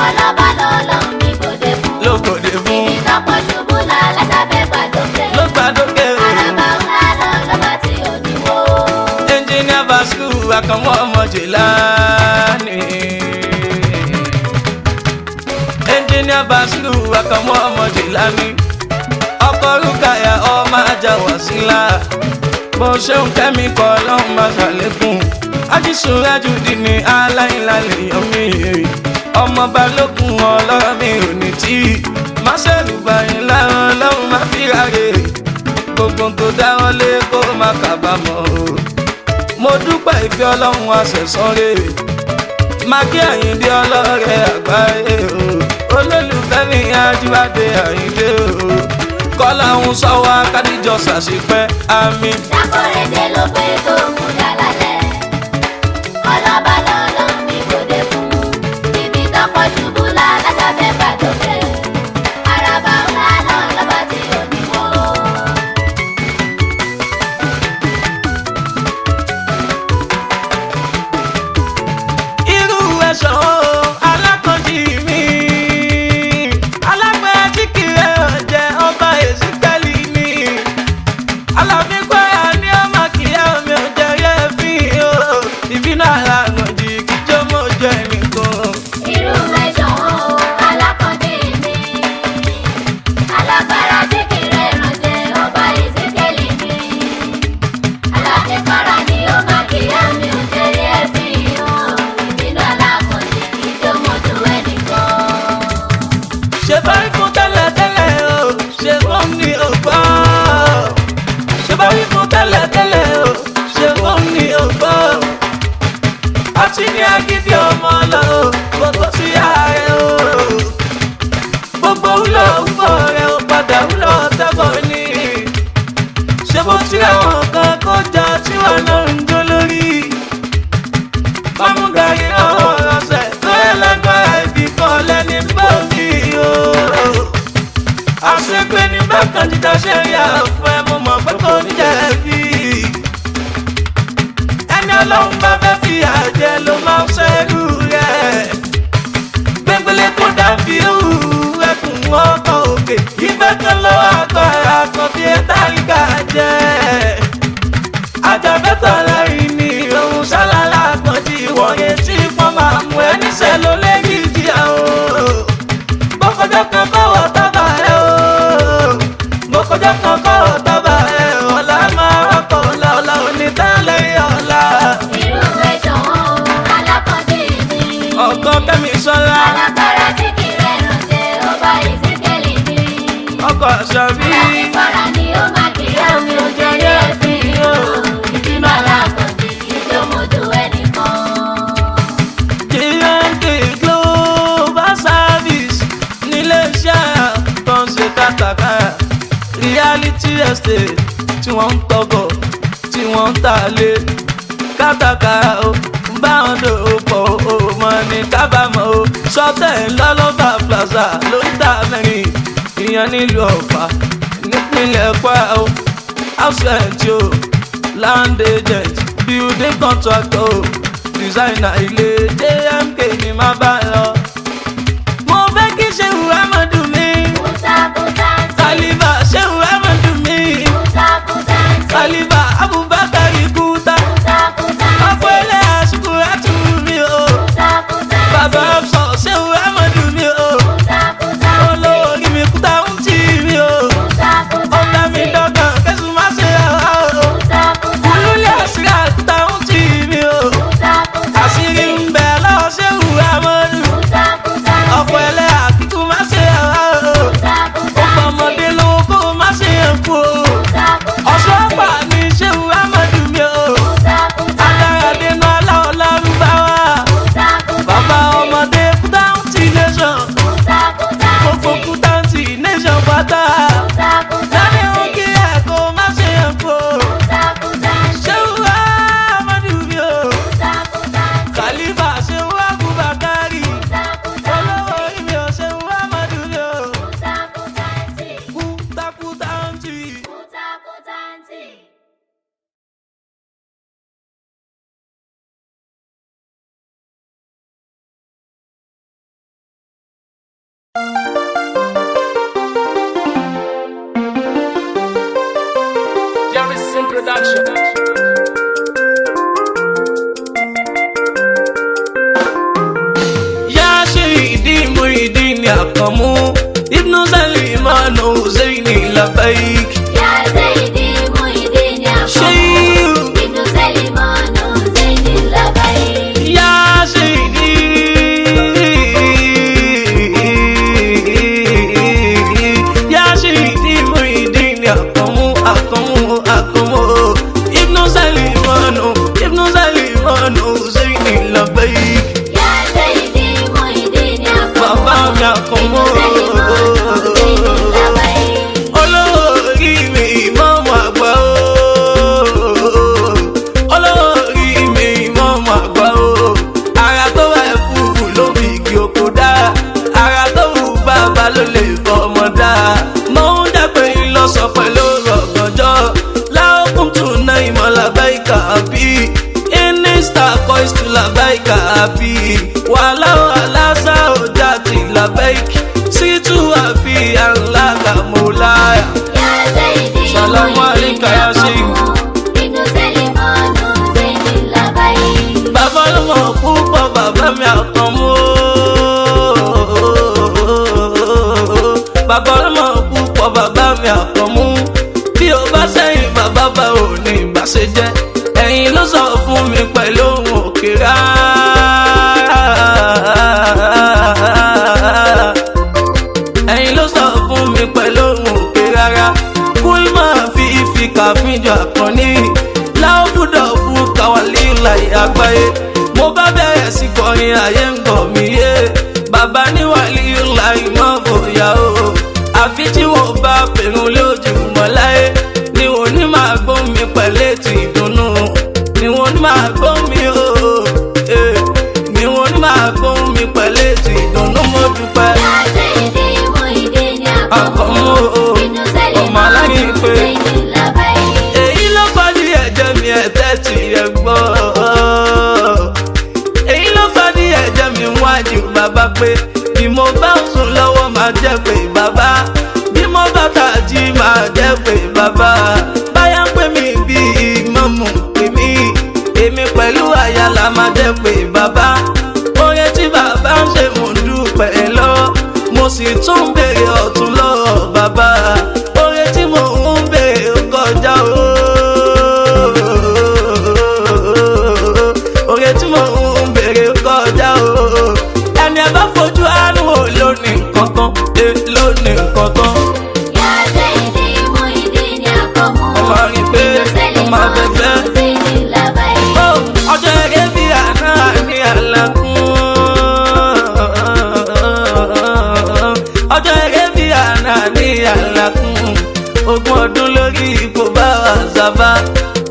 [SPEAKER 5] Ọlọ́ba lọ lọ́hùn ní gòdè fún
[SPEAKER 2] lókòdè fún
[SPEAKER 5] ibi tọ́pọ̀ ṣubú láṣàfẹ́ gbàdókè.
[SPEAKER 2] ló gbàdókè
[SPEAKER 5] Àràbà ńlá lọ lọ́ba tí ò ní wó.
[SPEAKER 2] ẹnjìníà Basiru Àkànmú ọmọ Jìlání ẹnjìníà Basiru Àkànmú ọmọ Jìlání ọkọ̀ Rúkàyà ọmọ Àjàwàsílà bó ṣeun kẹ́míkọ̀ ọlọ́run máa ṣàlékún ajísùnrájú dì ní aláìlálẹ̀ yọmí ọmọ Balógun ọlọ́rọ̀ mi ò ní tí má ṣẹ̀rù báyìí láwọn ọlọ́run má fi ráre gbogbo tó dáwọ́ lé kó má kábàámọ̀ o mo dúpẹ́ ìfẹ́ ọlọ́run àṣẹ̀sán rè Màkì Àyìndé ọlọ́rẹ̀ àgbáyé o olólùfẹ́ mi Ajíbádé Àyìndé o kọ́lá ń sọ wá kádìjọ ṣàṣepẹ́ àmín.
[SPEAKER 5] Ṣàkórèdé ló pé tó mú dàlálẹ̀. Ọlọ́ba lọ lọ́hùn ní gòdè fún ibi tọ́pọ̀ ṣubú láṣàfẹ́ gbàdókè. Àràbà ńlá lọ lọ́ba tí ò ní wó.
[SPEAKER 2] irú ẹ̀ṣọ́ alákọ̀ọ́jì mi alápẹ̀ tí kì í jẹ́ ọba Èsíkẹ́lì mi aláfikọ́yà ní ọmọ kìíyà mi ò jẹ́ yẹ́ fi àṣepé ní bákan dídá ṣe yà fún ẹ mo mọ̀ pé kò ní jẹ̀bi. ẹni ọlọ́run bá fẹ́ fi àjẹ ló máa ń ṣẹ́rù rẹ̀. gbẹ̀ngbẹ̀lẹ̀ kò dàbí òwú ẹkùn ọkọ̀ òkè. ìfẹ́ kan ló agbára kan fi ẹ̀tàríkà jẹ́. àjàfẹ́tọ̀ lẹ́yìn ni òun ṣálálá kan jí wọ̀nyẹn tí wọ́n máa mú ẹ níṣẹ́ ló lé gidi àwọn. bọ́kọjọ́ kan kọ́wọ́ tábà ẹ o. bọ́kọjọ́ kan kọ́wọ́ tábà ẹ ọ̀la máa rọ́pò ọ̀la ọ̀la òní tẹ́lẹ̀ ọ̀la.
[SPEAKER 5] irú ẹ̀ṣọ́ wọn alákọ̀ọ́dé mi.
[SPEAKER 2] ọ̀gọ́ kẹ́mi sọ́lá.
[SPEAKER 5] alágbára tí kì í rẹ̀rùn jẹ́ ó bá ìsíkẹ́lì mi.
[SPEAKER 2] ọkọ̀ ṣàbí.
[SPEAKER 5] ìfọ̀rà ni ó máa kí ẹ̀mí ojú rí ẹ̀fín o. ìbínú alákọ̀ọ́dé ló mójú ẹnìkan.
[SPEAKER 2] GMK Global Service níléeṣẹ́ tó ń ṣe kátàkárà reality estate tí wọ́n ń tọkọ̀ tí wọ́n ń tàlé kátàkárà ó bá wọn dòwò pọ̀ ó mọ̀ ní kábàámọ̀ ó sọ́tẹ̀ ńlọ́lọ́fà plaza ló ń tà mẹ́rin ìyẹn nílùú Ọ̀fà nípínlẹ̀ Kwara ó house rent ó land agent building contractor ó designer ilé JMK ni má bá lọ. mo fẹ́ kí Ṣehu Amadu mi.
[SPEAKER 5] kútakúta ń tì.
[SPEAKER 2] Saliva Ṣehu Amadu mi.
[SPEAKER 5] kútakúta ń tì.
[SPEAKER 2] Saliva Abubakar Kuta.
[SPEAKER 5] kútakúta ń tì.
[SPEAKER 2] Afọlẹ́ Asukuratu mi o.
[SPEAKER 5] kútakúta ń tì.
[SPEAKER 2] Bàbá ọ̀sọ̀ Ṣehu Amadu mi o.
[SPEAKER 5] kútakúta ń tì.
[SPEAKER 2] Olórí mi Kuta ń tì mí o.
[SPEAKER 5] kútakúta
[SPEAKER 2] Ọ̀gá
[SPEAKER 5] ń
[SPEAKER 2] mi
[SPEAKER 5] tì.
[SPEAKER 2] dọ̀gàn kẹ́sùn má ṣe ara o.
[SPEAKER 5] kútakúta ń
[SPEAKER 2] Olúlé
[SPEAKER 5] tì.
[SPEAKER 2] àṣírà Kuta ń tì mí o.
[SPEAKER 5] kútakúta ń
[SPEAKER 2] Àṣírí
[SPEAKER 5] tì.
[SPEAKER 2] ń bẹ lọ́wọ́ Ṣehu Amadu.
[SPEAKER 5] kútakúta ń tì.
[SPEAKER 2] Ọ̀pọ̀ ẹlẹ́ àkíkú má ṣe ara o.
[SPEAKER 5] kútakúta
[SPEAKER 2] Ó
[SPEAKER 5] ń tì.
[SPEAKER 2] fọmọdé lówó kó má ṣe yẹn kú o.
[SPEAKER 5] kútakúta
[SPEAKER 2] Ọ̀ṣọ́
[SPEAKER 5] ń tì.
[SPEAKER 2] àpà ní Ṣehu Amadu mi o.
[SPEAKER 5] kútakúta ń tì.
[SPEAKER 2] Adáradé náà láwọn lárúbáwá.
[SPEAKER 5] kútakúta
[SPEAKER 2] Bàbá
[SPEAKER 5] ń tì.
[SPEAKER 2] ọmọdé Kuta ń tì nation.
[SPEAKER 5] kútakúta ń
[SPEAKER 2] Gbogbo
[SPEAKER 5] tì.
[SPEAKER 2] Kuta ń tì nation pátá.
[SPEAKER 5] kútakúta
[SPEAKER 2] Sáré
[SPEAKER 5] ń
[SPEAKER 2] ó
[SPEAKER 5] tì.
[SPEAKER 2] kí ẹ̀ kó má ṣe yẹn kú o.
[SPEAKER 5] kútakúta ń tì.
[SPEAKER 2] Ṣehu Amadu mi o.
[SPEAKER 5] kútakúta ń tì.
[SPEAKER 2] Khalifa Ṣehu Abubakari.
[SPEAKER 5] kútakúta ń
[SPEAKER 2] Olówó
[SPEAKER 5] tì.
[SPEAKER 2] ìmì ò Ṣehu Amadu mi o.
[SPEAKER 5] kútakúta ń tì.
[SPEAKER 2] Kútakúta ń tì.
[SPEAKER 5] kútakúta ń tì.
[SPEAKER 2] Jerryson Production. Yá Ṣèyídì Muyideen Àkànmú Ibnu Salimanu Hussaini Labaik.
[SPEAKER 5] Ya Sayyidi Muyideen Àkànmú.
[SPEAKER 2] Ṣéyù.
[SPEAKER 5] Ibnu Salimanu Hussaini Labaik.
[SPEAKER 2] Yá Ṣèyídì. Yá Ṣèyídì Muyideen Àkànmú Àkànmú Ibnu Salimanu Hussaini Labaik.
[SPEAKER 5] Ya Sayyidi Muyideen Àkànmú.
[SPEAKER 2] Bàbá mi Àkànmú.
[SPEAKER 5] Ibnu Salimanu Hussaini Labaik.
[SPEAKER 2] Olórí mi ìmáàmù àgbà o. Olórí mi ìmáàmù àgbà o. Ara tó wà fúfú ló fi igi oko dá. Ara tó wù bàbá ló lè fọmọ dá. Mo ń dẹ́pẹ́ ìlọsọ pẹ̀lú ọ̀gànjọ́. Láòkùn tún ná ìmọ̀ làbáìkà bí. Inista coins to làbáìkà bí. Wàhálà aláṣà ọjà ti làbáìkì. Situ àfihàn lága mọ́láyà.
[SPEAKER 5] Ya Sayyidi
[SPEAKER 2] Salamu alayka ya Sheikh.
[SPEAKER 5] Ibnu Salimanu Hussaini Labaik.
[SPEAKER 2] Bàbá ọlọ́mọ púpọ̀ bàbá mi Àkànmú. Bàbá ọlọ́mọ púpọ̀ bàbá mi Àkànmú. Bí o bá sẹ́yìn bàbá bá ò ní ìbáṣe jẹ́. Ẹ̀yin ló sọ fún mi pẹ̀lú ohun òkè rárá. Ẹ̀yin ló sọ fún mi pẹ̀lú ohun òkè rárá. Kúlmọ̀ fi ìfikà fíjọ àkànní. Láòbùdọ̀ fún kàwálí láyé àgbáyé. Mo bá bẹ̀rẹ̀ sí kọrin ayé ń gbọ̀ mí yé. Bàbá ní wàlí láì mọ́ bòyá o. Àfi tí wọ́n bá pèrún lójú mọ́ láyé. Ni wọ́n ní máa gbọ́ mi pẹ̀lú ètò ìdùnnú. Ni wọ́n ní máa gbọ́ mi o. Ni wọ́n ní máa gbọ́ mi pẹ̀lú ètò ìdùnnú mo dúpẹ́.
[SPEAKER 5] Ya Sayyidi Muyideen Àkànmú.
[SPEAKER 2] Àkànmú o. tàjí máa jẹ́ pé bàbá báyà ń pè mí bí ìmọ̀mù èmi pẹ̀lú àyàlà máa jẹ́ pé bàbá oore tí bàbá ń ṣe mò ń dúpẹ́ lọ mo sì tún béèrè ọ̀tún lọ́wọ́ bàbá oore tí mò ń béèrè ó kọjá oore tí mò ń béèrè ó kọjá ẹni ẹ bá fojú àánú wò lónìí kankan lónìí kankan.
[SPEAKER 5] Yàtọ̀ ìdí mú ìdí ní àkọ́mú.
[SPEAKER 2] ọmọ rí pé ọmọ abẹ́fẹ́. ọjọ́ eré bí àná ní àlàkùn. ọjọ́ eré bí àná ní àlàkùn. ogún ọdún lórí ipò bá wa sábà.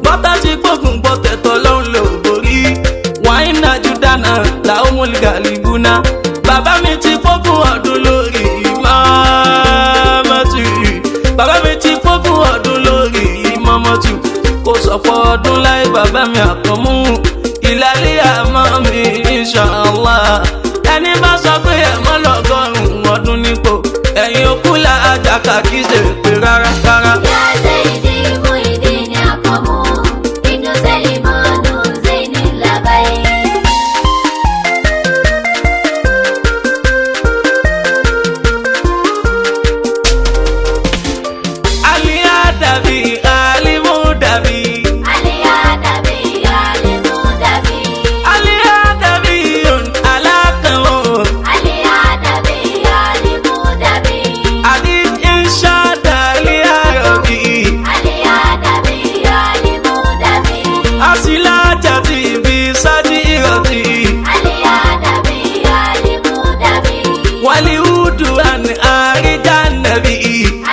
[SPEAKER 2] bọ́tà ti gbógun gbọ́tẹ̀ tọ́lọ́run ló borí. wáyé náà jù dáná làwọn mọ̀lẹ́gàlì búná. bàbá mi ti gbógun ọdún lórí ìmọ̀ọ́mọ́tì. bàbá mi ti gbógun ọdún lórí ìmọ̀ọ́mọ́tì. kò sọ̀pọ̀ ọdún láì bàbá mi àkànmú. ìlàlẹ́ àmọ́ mi inshallah. ẹni bá sọ pé ẹ̀mọ́ lọ́gọ́rùn-ún ọdún nípò. ẹ̀yin òkú là àjàkà kì í ṣe pé rárá rárá.
[SPEAKER 5] Yàtọ̀ ìdí mú ìdí ní àkọ́mú. Inú sẹ́lẹ̀ mọ́nú zẹ́ni lábáyé.
[SPEAKER 2] Aliya dàbí alimu dàbí.
[SPEAKER 5] Aliya dàbí alimu dàbí.
[SPEAKER 2] Aliya dàbí alákànwó.
[SPEAKER 5] Aliya dàbí alimu dàbí.
[SPEAKER 2] Adi insha daliya rọ̀bì.
[SPEAKER 5] Aliya dàbí alimu dàbí.
[SPEAKER 2] Asila jati bi sadi rọ̀bì.
[SPEAKER 5] Aliya dàbí alimu dàbí.
[SPEAKER 2] Waliwudu an arija nabi.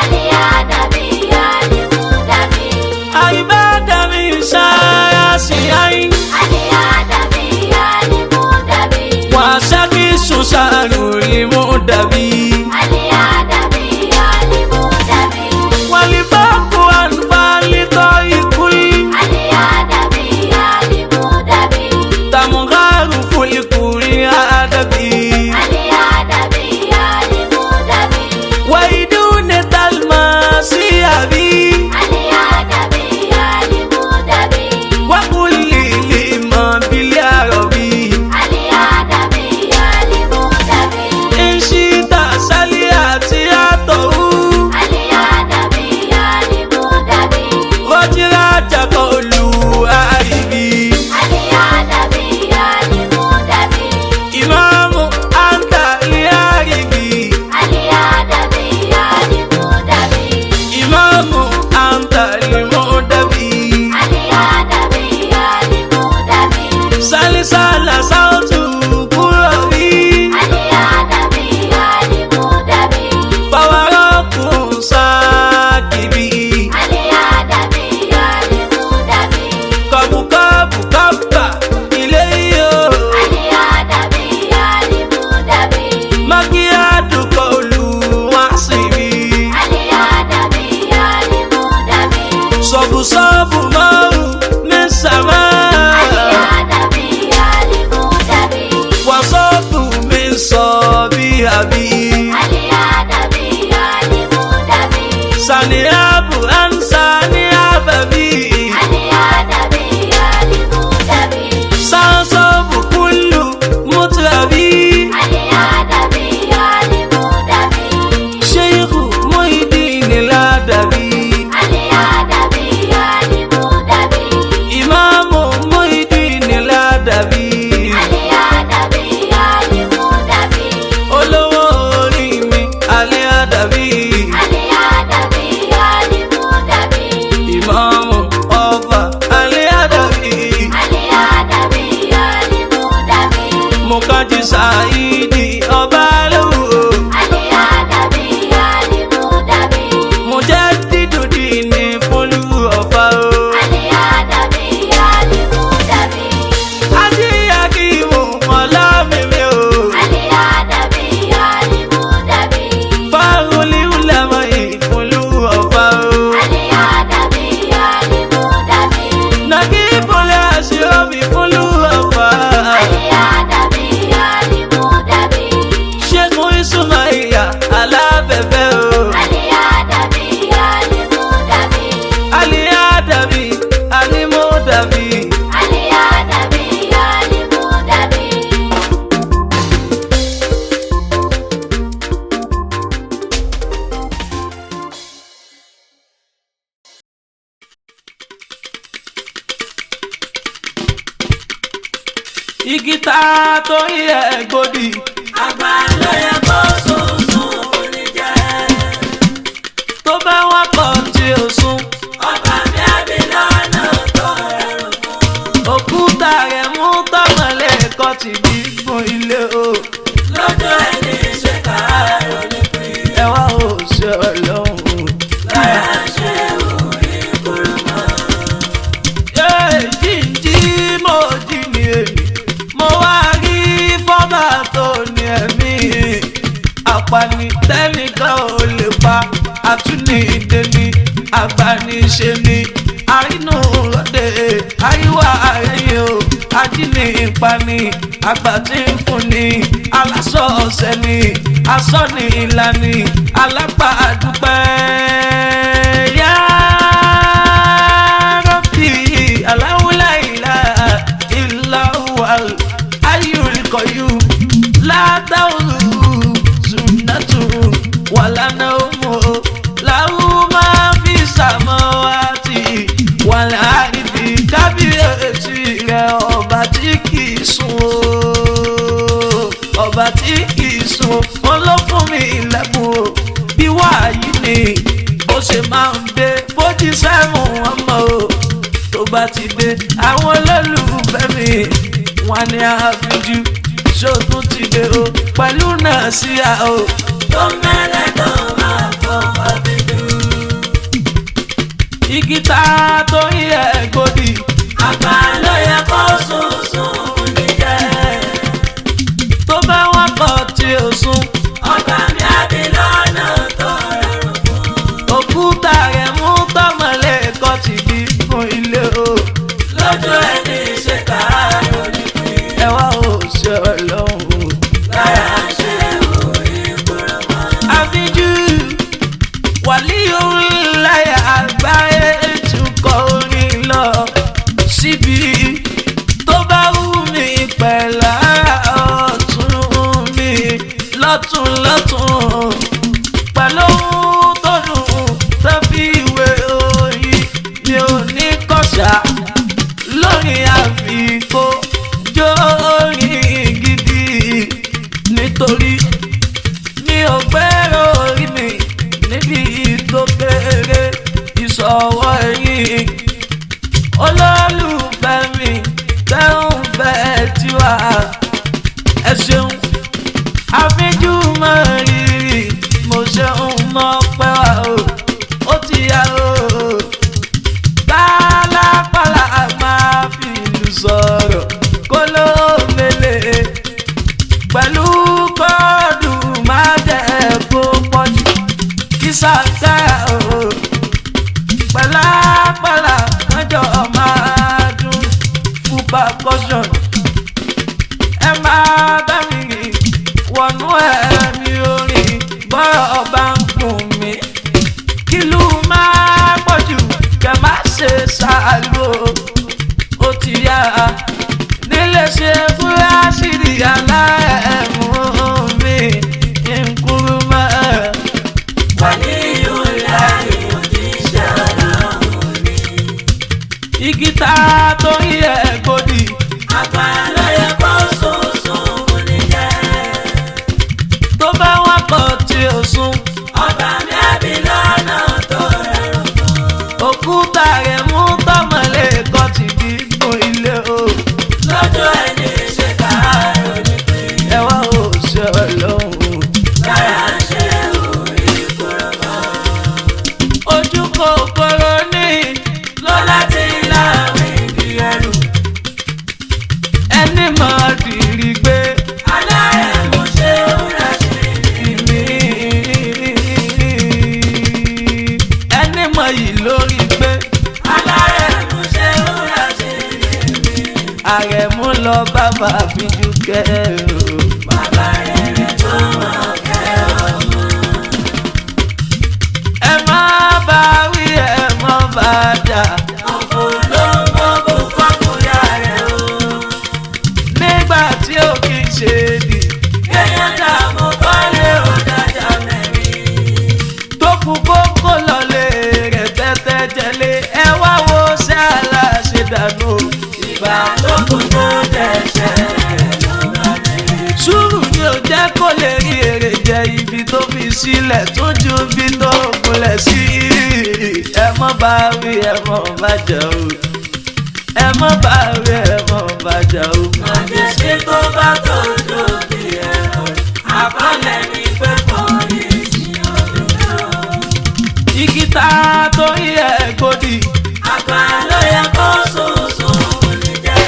[SPEAKER 5] Aliya dàbí alimu dàbí.
[SPEAKER 2] Aibada mi shaya siyayi.
[SPEAKER 5] Aliya dàbí alimu dàbí.
[SPEAKER 2] Wasaki susaru limu dabi.
[SPEAKER 5] Aliya dàbí alimu dàbí.
[SPEAKER 2] Walifaku anfaliko ikuli.
[SPEAKER 5] Aliya dàbí alimu dàbí.
[SPEAKER 2] Tamugaru fulikuli adabi.
[SPEAKER 5] Aliya dàbí alimu dàbí.
[SPEAKER 2] Waidune talmasi abi.
[SPEAKER 5] Aliya dàbí alimu dàbí.
[SPEAKER 2] Wakulli lima bil arabi.
[SPEAKER 5] Aliya dàbí alimu dàbí.
[SPEAKER 2] Inshita igi tá tó yẹ gbòdì.
[SPEAKER 3] àgbà ló yẹ kó sùn oníjẹ.
[SPEAKER 2] tó bá wọn kọ tí o sùn.
[SPEAKER 3] ọba mi àbí lọ́nà tó rọrùn fún.
[SPEAKER 2] òkúta rẹ̀ mú tọ́mọ̀lé kọ́ ti gígùn ilé o.
[SPEAKER 3] lójú ẹni ṣe káàárọ̀ nípìn.
[SPEAKER 2] ẹ wá ò ṣe ọlọ́run.
[SPEAKER 3] láyà ṣe òye kúrò mọ́.
[SPEAKER 2] jíjí mo jí ní èmi mo wá rí fọ́bà tó ní ẹ̀mí. àpàní tẹ́nìkan ò lè pa àtúní ìdẹ́ni àgbàníṣe ni àrínú ròde àríwá àrẹ́yìn o ajínigbé ìpani àgbà tí ń fúnni aláṣọ ọ̀sẹ̀ ni asọ́ni ìlànì alápá àdúpẹ́ yá rọ́bì aláwùlá ìlà ìlàwà ayùrìkọ̀yù látàwùrù sùnàtù wàlànà òmò làwù máa fi sàmọ́wátì wàlà àrídì kábíyèsí rẹ̀ ọba tí kì í sùn o ọba tí kì í sùn wọn ló fún mi ilẹ̀kùn o bí wàyí ni ó ṣe máa ń dé fójì sẹ́wọ̀n ọmọ o tó bá ti dé àwọn olólùfẹ́ mi wọn ni àfijù ṣòtún ti dé o pẹ̀lú náà sí a o.
[SPEAKER 3] tó mẹ́lẹ̀ tó máa fọ́ fàbíjú.
[SPEAKER 2] igi tá tó yẹ gbòdì.
[SPEAKER 3] àgbà ló yẹ kó sùn oníjẹ.
[SPEAKER 2] tó bá wọn kọ tí o sùn.
[SPEAKER 3] ọba mi àbí lọ́nà tó rọrùn fún.
[SPEAKER 2] òkúta rẹ̀ mú tọ́mọ̀lé kọ́ ti di fún ilé o.
[SPEAKER 3] lójú ẹni ṣe káàárọ̀ nípìn.
[SPEAKER 2] ẹ wá ò ṣe ọlọ́run.
[SPEAKER 3] láyà ṣe òye kúrò mọ́.
[SPEAKER 2] àfijú wàlíyò láyà àgbáyé tukọ̀ orin lọ síbi tó bá wù mí pẹ̀lá ọ̀tún mi lọ́tún pẹ̀lú ohun tó dùn tó fi ìwé oyin mi ò ní kọ̀ṣà lórí àfikò jó orin gidi nítorí mi ò gbèrò orí mi níbi tó kéré ìṣọwọ́ ẹ̀yìn olólùfẹ́ mi tẹ́hùn fẹ́ tiwa ẹ ṣeun àfíjú mọ́ rírì mo ṣeun mọ́ pẹ́ wá o ó ti yá o pálápàlà máa fi ìlú sọ̀rọ̀ kó ló mele pẹ̀lú kóòdù máa jẹ́ kó pọ̀jù kí sàkà o pẹ̀lápàlà mọ́jọ́ máa dún fún percussion ẹ máa bá mi rìn wọnú ẹ̀mí orin bọ́rọ̀ bá ń kùn mí kílù máa pọ̀jù kẹ má ṣe ṣàlù ó ti yá nílé ṣe fúrásìrì aláẹ̀mú mi kí n kúrú mọ́
[SPEAKER 3] wàlíyù láyé òjíṣẹ́ ọlọ́run ni.
[SPEAKER 2] igi tá tó yẹ gbòdì.
[SPEAKER 3] àgbà ló yẹ kó sùn oníjẹ.
[SPEAKER 2] tó bá wọn kọ tí o sùn.
[SPEAKER 3] ọba mi àbí lọ́nà tó rọrùn fún.
[SPEAKER 2] òkúta rẹ̀ mú tọ́mọ̀lé kọ́ ti gígùn ilé o.
[SPEAKER 3] lójú ẹni ṣe káàárọ̀ nípìn.
[SPEAKER 2] ẹ wá ò ṣe ọlọ́run.
[SPEAKER 3] láyà ṣe òye kúrò mọ́.
[SPEAKER 2] ojú kòkòrò ní
[SPEAKER 3] lọ́lá tí láàrin ìdí ẹrù.
[SPEAKER 2] ẹni mọ̀ dìrì gbé.
[SPEAKER 3] alárẹ̀mú ṣe òrà ṣe
[SPEAKER 2] ìmí ẹni mọ̀ yìí lórí gbé.
[SPEAKER 3] alárẹ̀mú ṣe òrà ṣe èmi.
[SPEAKER 2] àrẹ̀mú lọ bàbá àfijù kẹ́rù.
[SPEAKER 3] bàbá rere tó mọ̀ kẹ́ ọmọ.
[SPEAKER 2] ẹ má bá wí ẹ má bá jà.
[SPEAKER 3] ọ̀fọ̀ ló ń gbógun kọ́kùnrin rẹ̀ o.
[SPEAKER 2] nígbà tí ó kì í ṣe dì.
[SPEAKER 3] kéèyàn dààmú kọ́lé òdájà mẹ́rin.
[SPEAKER 2] tó kú kókó lọlé rẹ̀ tẹ́tẹ́ jẹlé ẹ wá wo ṣáàlà ṣe dànù.
[SPEAKER 3] ìgbà tó kù tó dẹ̀ṣẹ̀.
[SPEAKER 2] ibi tó fi sílẹ̀ tó ju ibi tó gúnlẹ̀ sí. Ẹ mọ́ bá wí ẹ mọ́ bàjẹ́ o. Ẹ mọ́ bá wí ẹ mọ́ bàjẹ́ o.
[SPEAKER 3] Àjèsí tó bá tọ́jú bí ẹ̀rọ, àkọlẹ̀ ní pé kò ní sí ọdún náà.
[SPEAKER 2] Igi tá tó yẹ gbòdì.
[SPEAKER 3] Àgbà ló yẹ kó sùn ní jẹ́.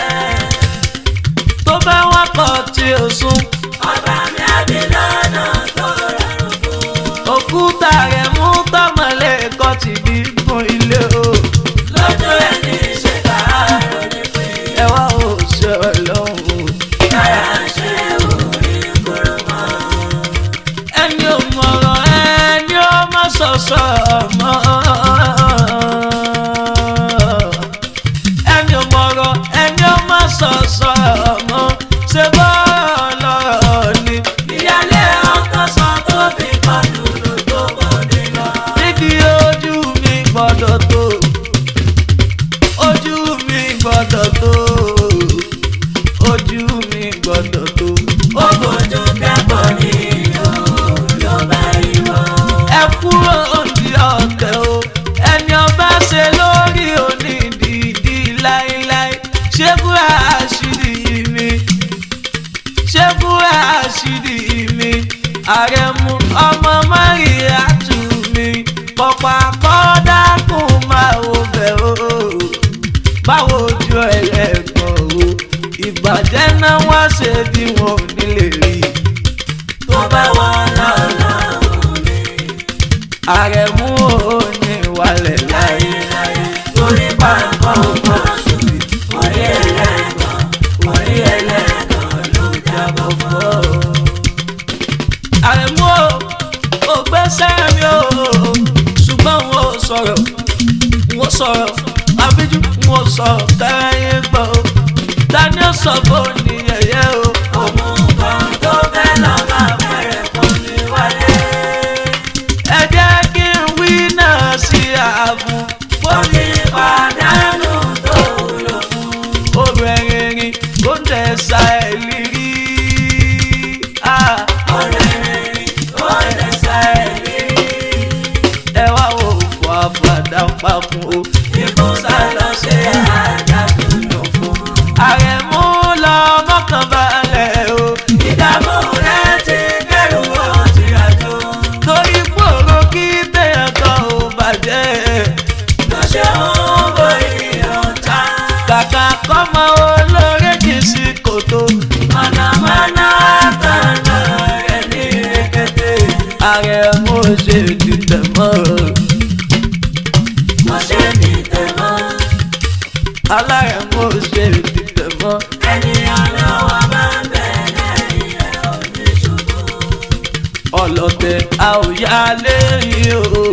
[SPEAKER 2] Tó bá wọ́n kọ̀ tí o sùn.
[SPEAKER 3] Ọba mi àbí lọ́nà tó rọrùn fún.
[SPEAKER 2] Òkúta rẹ̀ mú tọ́mọ̀lé kọ́ ti bí fún ilé o.
[SPEAKER 3] Lójú ẹni ṣe káàárọ̀ ní pé.
[SPEAKER 2] Ẹ wá ò ṣe ọlọ́run.
[SPEAKER 3] Káyà ṣe orí kúrò mọ́.
[SPEAKER 2] Ẹni ò mọ̀rọ̀ ẹni ó má sọ̀sọ̀ mọ́. Ẹni ò mọ̀rọ̀ ẹni ó má sọ̀sọ̀ mọ́. Ṣé bọ́ọ̀lọ́ ni?
[SPEAKER 3] Ìyálé ọkọ̀ sọ tó fi kọ́ lùlù tó bọ́dé lọ.
[SPEAKER 2] Nídìí ojú mi gbọ́dọ̀ tó. Ojú mi gbọ́dọ̀ tó. Ojú mi gbọ́dọ̀ tó.
[SPEAKER 3] Ó fojú kẹ́kọ̀ọ́ ní ìhòòhò ló bá ìwọ.
[SPEAKER 2] Ẹ kúrò òǹdí ọ̀tẹ̀ o. Ẹni ọba ṣe lórí onídìídì láíláí. Ṣé búra àṣírí mi? Ṣé búra àṣírí mi? Àrẹ̀mú ọmọ Máríà tù mí. Pọ̀pọ̀ àkọ́dákùn máa wo bẹ̀ o. Báwo ojú ẹlẹ́gbọ̀n o? Ìbàjẹ́ náà wá ṣe bí wọn ò nílé rí.
[SPEAKER 3] Tó bá wọn lọ́la òní.
[SPEAKER 2] Àrẹ̀mú ò ní wálẹ̀ láyé.
[SPEAKER 3] Orí pàǹpọ̀ ọmọ sùn. Orí ẹlẹ́gàn ló jábọ̀ fọ́.
[SPEAKER 2] Àrẹ̀mú ò gbéṣẹ́ mi o. Ṣùgbọ́n n ò sọ̀rọ̀. N ò sọ̀rọ̀. Àbíjú n ò sọ̀rọ̀ káyé gbọ́ o. Tani ó sọ fún ní yẹ̀yẹ́ o.
[SPEAKER 3] Òmùgọ̀ tó fẹ́ lọ máa bẹ̀rẹ̀ fún mi wálé.
[SPEAKER 2] Ẹ jẹ́ kí n wí náà sí ààfún.
[SPEAKER 3] Ó ti pàdánù tó wúlò fún.
[SPEAKER 2] Obìnrin ó ń tẹ̀sà ẹ̀ lírí.
[SPEAKER 3] Ọ̀rẹ́ rẹ̀ ó lè sá ẹ̀rí.
[SPEAKER 2] Ẹ wá wò fún àfàdà papọ̀ o.
[SPEAKER 3] Ikú sá lọ ṣe àjàdùnú fún.
[SPEAKER 2] Àrẹ̀mú lọ mọ́kàn balẹ̀ o.
[SPEAKER 3] Ìdààmú rẹ̀ ti kẹ́rù ó ti àjò.
[SPEAKER 2] Torí pòrò kí téèyàn kan ò bàjẹ́.
[SPEAKER 3] Lọ ṣe ń borí ọ̀tá.
[SPEAKER 2] Kàkà kọ́mọ olóore jì sí kòtò.
[SPEAKER 3] Mọ̀nàmọ́ná àtàná rẹ̀ ní rẹ̀kẹ̀tẹ̀.
[SPEAKER 2] Àrẹ̀mú ṣe dìtẹ̀ mọ́.
[SPEAKER 3] Mo ṣe ní tẹ̀mọ́.
[SPEAKER 2] Alárẹ̀mú ṣe dìtẹ̀ mọ́.
[SPEAKER 3] Ẹni ọlọ́wọ́ bá ń bẹ̀rẹ̀ ìyẹn ò ní ṣubú.
[SPEAKER 2] Ọlọ́tẹ̀ a ò yá lẹ́yìn o.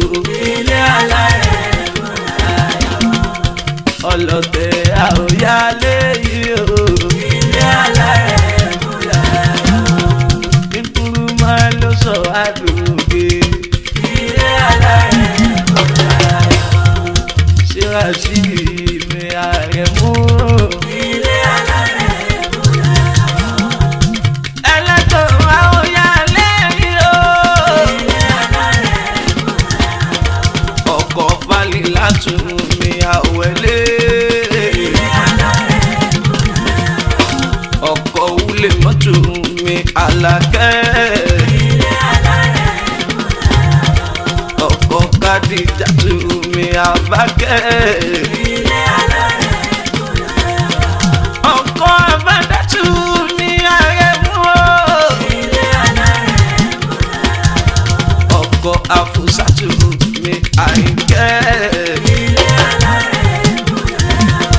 [SPEAKER 3] Ilé alárẹ̀ múra yọ.
[SPEAKER 2] Ọlọ́tẹ̀ a ò yá lẹ́yìn o.
[SPEAKER 3] Ilé alárẹ̀ múra yọ.
[SPEAKER 2] Nítorí máa ló sọ àdúgbò.
[SPEAKER 3] Ilé alárẹ̀ múra yọ.
[SPEAKER 2] Ṣé àṣírí mi Àrẹ̀mú?
[SPEAKER 3] Ilé alárẹ̀ múra yọ.
[SPEAKER 2] Ẹlẹ́tọ̀ a ò yá lẹ́yìn o.
[SPEAKER 3] Ilé alárẹ̀ múra yọ.
[SPEAKER 2] Ọkọ̀ falẹ̀ látún mi àwẹ̀lé.
[SPEAKER 3] Ilé alárẹ̀ múra yọ.
[SPEAKER 2] Ọkọ̀ wúlé mọ́tò mi Àlàkẹ́.
[SPEAKER 3] Ilé alárẹ̀ múra yọ.
[SPEAKER 2] Ọkọ̀ Kádìjà tù mí Àbákẹ́.
[SPEAKER 3] Ilé alárẹ̀ múra yọ.
[SPEAKER 2] Ọkọ̀ Àbádá tù mí Àrẹ̀mú o.
[SPEAKER 3] Ilé alárẹ̀ múra yọ.
[SPEAKER 2] Ọkọ̀ Àfúsá tù mí Àyìnkẹ́.
[SPEAKER 3] Ilé alárẹ̀ múra yọ.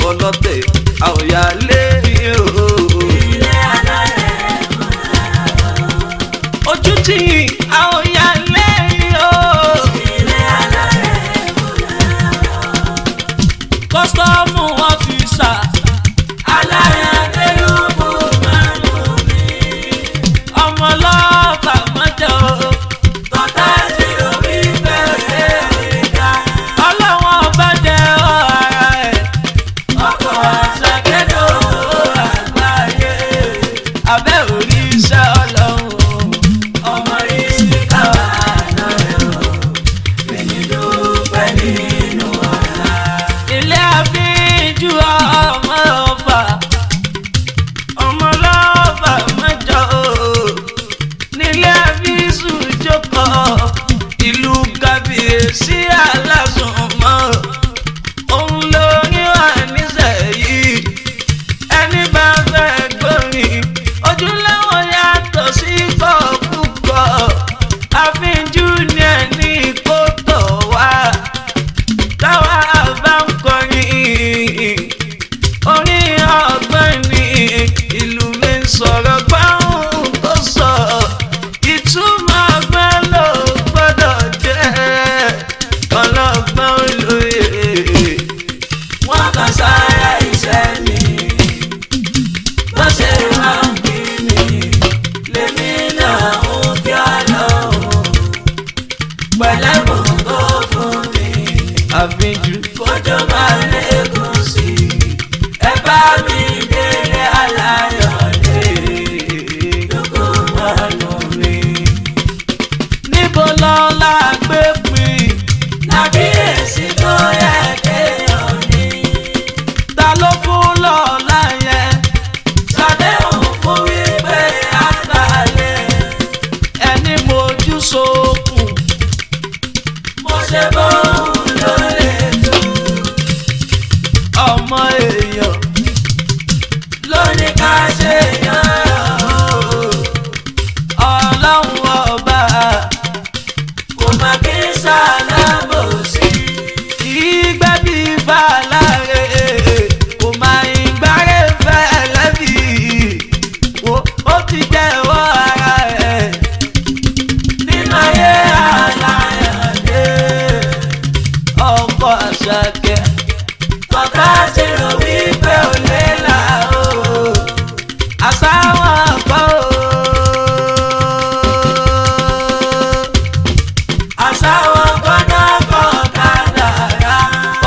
[SPEAKER 2] Ọlọ́tẹ̀ a ò yá lẹ́yìn o.
[SPEAKER 3] Ilé alárẹ̀ múra yọ.
[SPEAKER 2] Ojú tí a ò yá lẹ́yìn o.
[SPEAKER 3] Ilé alárẹ̀ múra yọ.
[SPEAKER 2] Kọ́sítọ́mù ọ́fíìsà.
[SPEAKER 3] Alárẹ̀ adélùkù máa ń mú mi.
[SPEAKER 2] Ọmọ ọlọ́ọ̀bà mọ́jọ́ o.
[SPEAKER 3] Tọ́tà tí orí bẹ̀rẹ̀
[SPEAKER 2] àfijù.
[SPEAKER 3] kójó máa lékún sí i. ẹ bá mi délé aláyọ̀dé. lóko mọ́nú mi.
[SPEAKER 2] níbo lọ́la gbé pin?
[SPEAKER 3] lábíyèsí tó yẹ kéèyàn ní.
[SPEAKER 2] ta ló fún lọ́la yẹn?
[SPEAKER 3] ṣàdéhùn fún wípé àgbàlẹ̀.
[SPEAKER 2] ẹni mojú sókun.
[SPEAKER 3] mo ṣe bóun ló lè tú.
[SPEAKER 2] ọmọ èèyàn
[SPEAKER 3] lóní ká ṣe yàn
[SPEAKER 2] ọlọ́run ọba
[SPEAKER 3] kò má kí n ṣàlábòsí.
[SPEAKER 2] ìgbẹ́ bí fàlàrè kò máa ń gbáré fẹ́ lẹ́bí wo ó ti jẹ́wọ́ ara ẹ̀
[SPEAKER 3] nínú ayé aláyọ̀dé.
[SPEAKER 2] ọkọ̀ àṣàkẹ́
[SPEAKER 3] tọ́ka ti rò wípé ò lè là ó.
[SPEAKER 2] àsáwọn àpá o.
[SPEAKER 3] àṣàwọ̀n gbọ́dọ̀ kọ́ kádàrá.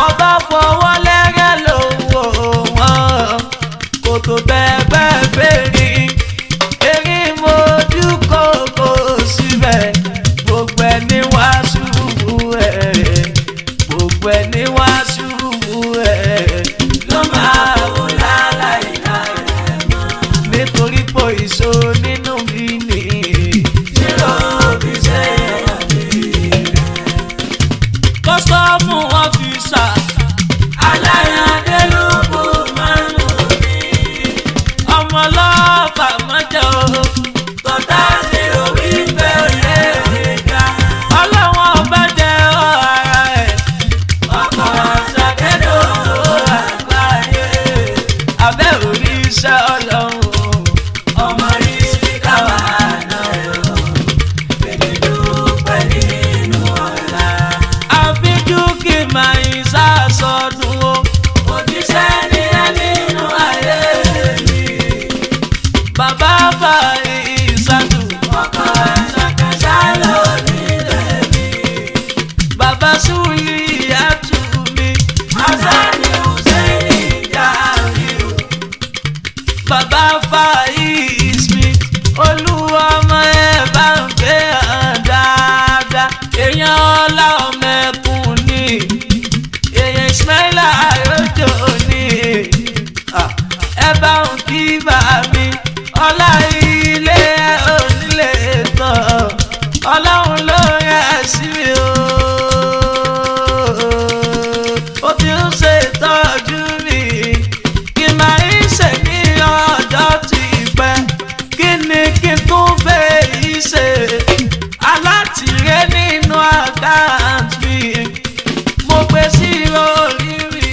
[SPEAKER 2] ọba fọwọ́ lẹ́rẹ́ lówó wọn kò tó bẹ́ẹ̀ fèrè eré mojú kòkó síbẹ̀ gbogbo ẹni wá ṣubú ẹ̀ gbogbo ẹni wá ṣubú ẹ̀
[SPEAKER 3] ló máa wò láláì láì rẹ̀ mọ́.
[SPEAKER 2] nítorí pò ìṣó nínú mi nì.
[SPEAKER 3] tí ló fi ṣe ìyàdí rẹ̀.
[SPEAKER 2] kọ́sọ́mù ọ́fíìsà
[SPEAKER 3] aláyọ̀dé ló kú mọ́nú mi.
[SPEAKER 2] ọmọ ọlọ́pàá mọ́jọ́
[SPEAKER 3] tọ́ta ti rò wípé ò lè rí ga.
[SPEAKER 2] ọlọ́wọ́n ọba jẹ́ ara ẹ̀.
[SPEAKER 3] ọkọ̀ àṣàkédò àgbáyé.
[SPEAKER 2] abẹ́ orí iṣẹ́ ọlọ́run
[SPEAKER 3] ọmọ rí síkà wà náà yọ. èmi dúpẹ́ nínú ọ̀la.
[SPEAKER 2] àfijú kì máa ń sàsọdún o.
[SPEAKER 3] òjíṣẹ́ ni ẹ nínú ayé mi.
[SPEAKER 2] bàbá bá ìsàdù
[SPEAKER 3] ọkọ̀ àṣàkẹ́sà ló nílẹ̀ mi.
[SPEAKER 2] bàbá súlì àtú mi.
[SPEAKER 3] Hasani Hussein Jamiu.
[SPEAKER 2] bàbá fà ìsmi olúwa ọmọ ẹ̀ bá ń gbé hàn dáadáa. èèyàn ọlá ọmọ ẹkùn ni èèyàn Ismaila àròjò ni ẹ bá ń kí bá mi ọlá ilé onílé tán ọlọ́run ló yẹ sí mi o. ó ti ń ṣètọ́jú mi kí n máa ń ṣe ní ọjọ́ tí pẹ́ kí ni kí n tún fẹ́ yìí ṣe alátìrẹ nínú àkáǹtì mi mo gbé sí orí mi.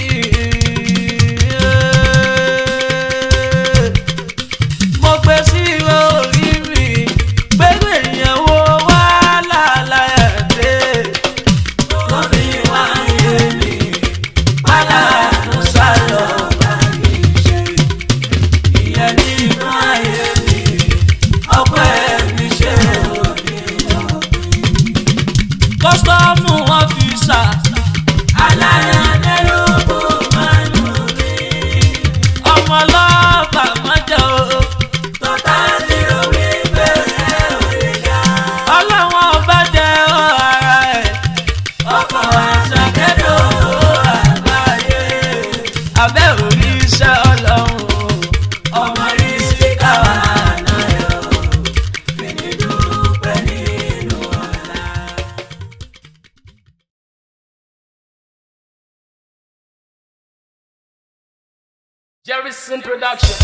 [SPEAKER 2] mo gbé sí orí mi pẹ̀lú èèyàn wo wá lálẹ́ dé.
[SPEAKER 3] Tó fi wá yé mi. Pálánù sálọ bá mi ṣe. Ìyẹn nínú ayé mi. ọpẹ́ mi ṣe òní ọ̀gbìn.
[SPEAKER 2] kọ́sítọ́mù ọ́fíìsà
[SPEAKER 3] Aláyọ̀dé ló kú mọ́nú mi.
[SPEAKER 2] ọmọ ọlọ́pàá mọ́jọ́ o.
[SPEAKER 3] tọ́ta ti rò wípé ẹ ò lè ga.
[SPEAKER 2] ọlọ́wọ́n ọba jẹ́ ara ẹ̀.
[SPEAKER 3] ọkọ̀ àṣàkédò àgbáyé.
[SPEAKER 2] abẹ́ orí iṣẹ́ ọlọ́run
[SPEAKER 3] ọmọ rí síkà wà náà yọ. èmi dúpẹ́ nínú ọ̀la.
[SPEAKER 6] Jerryson Production.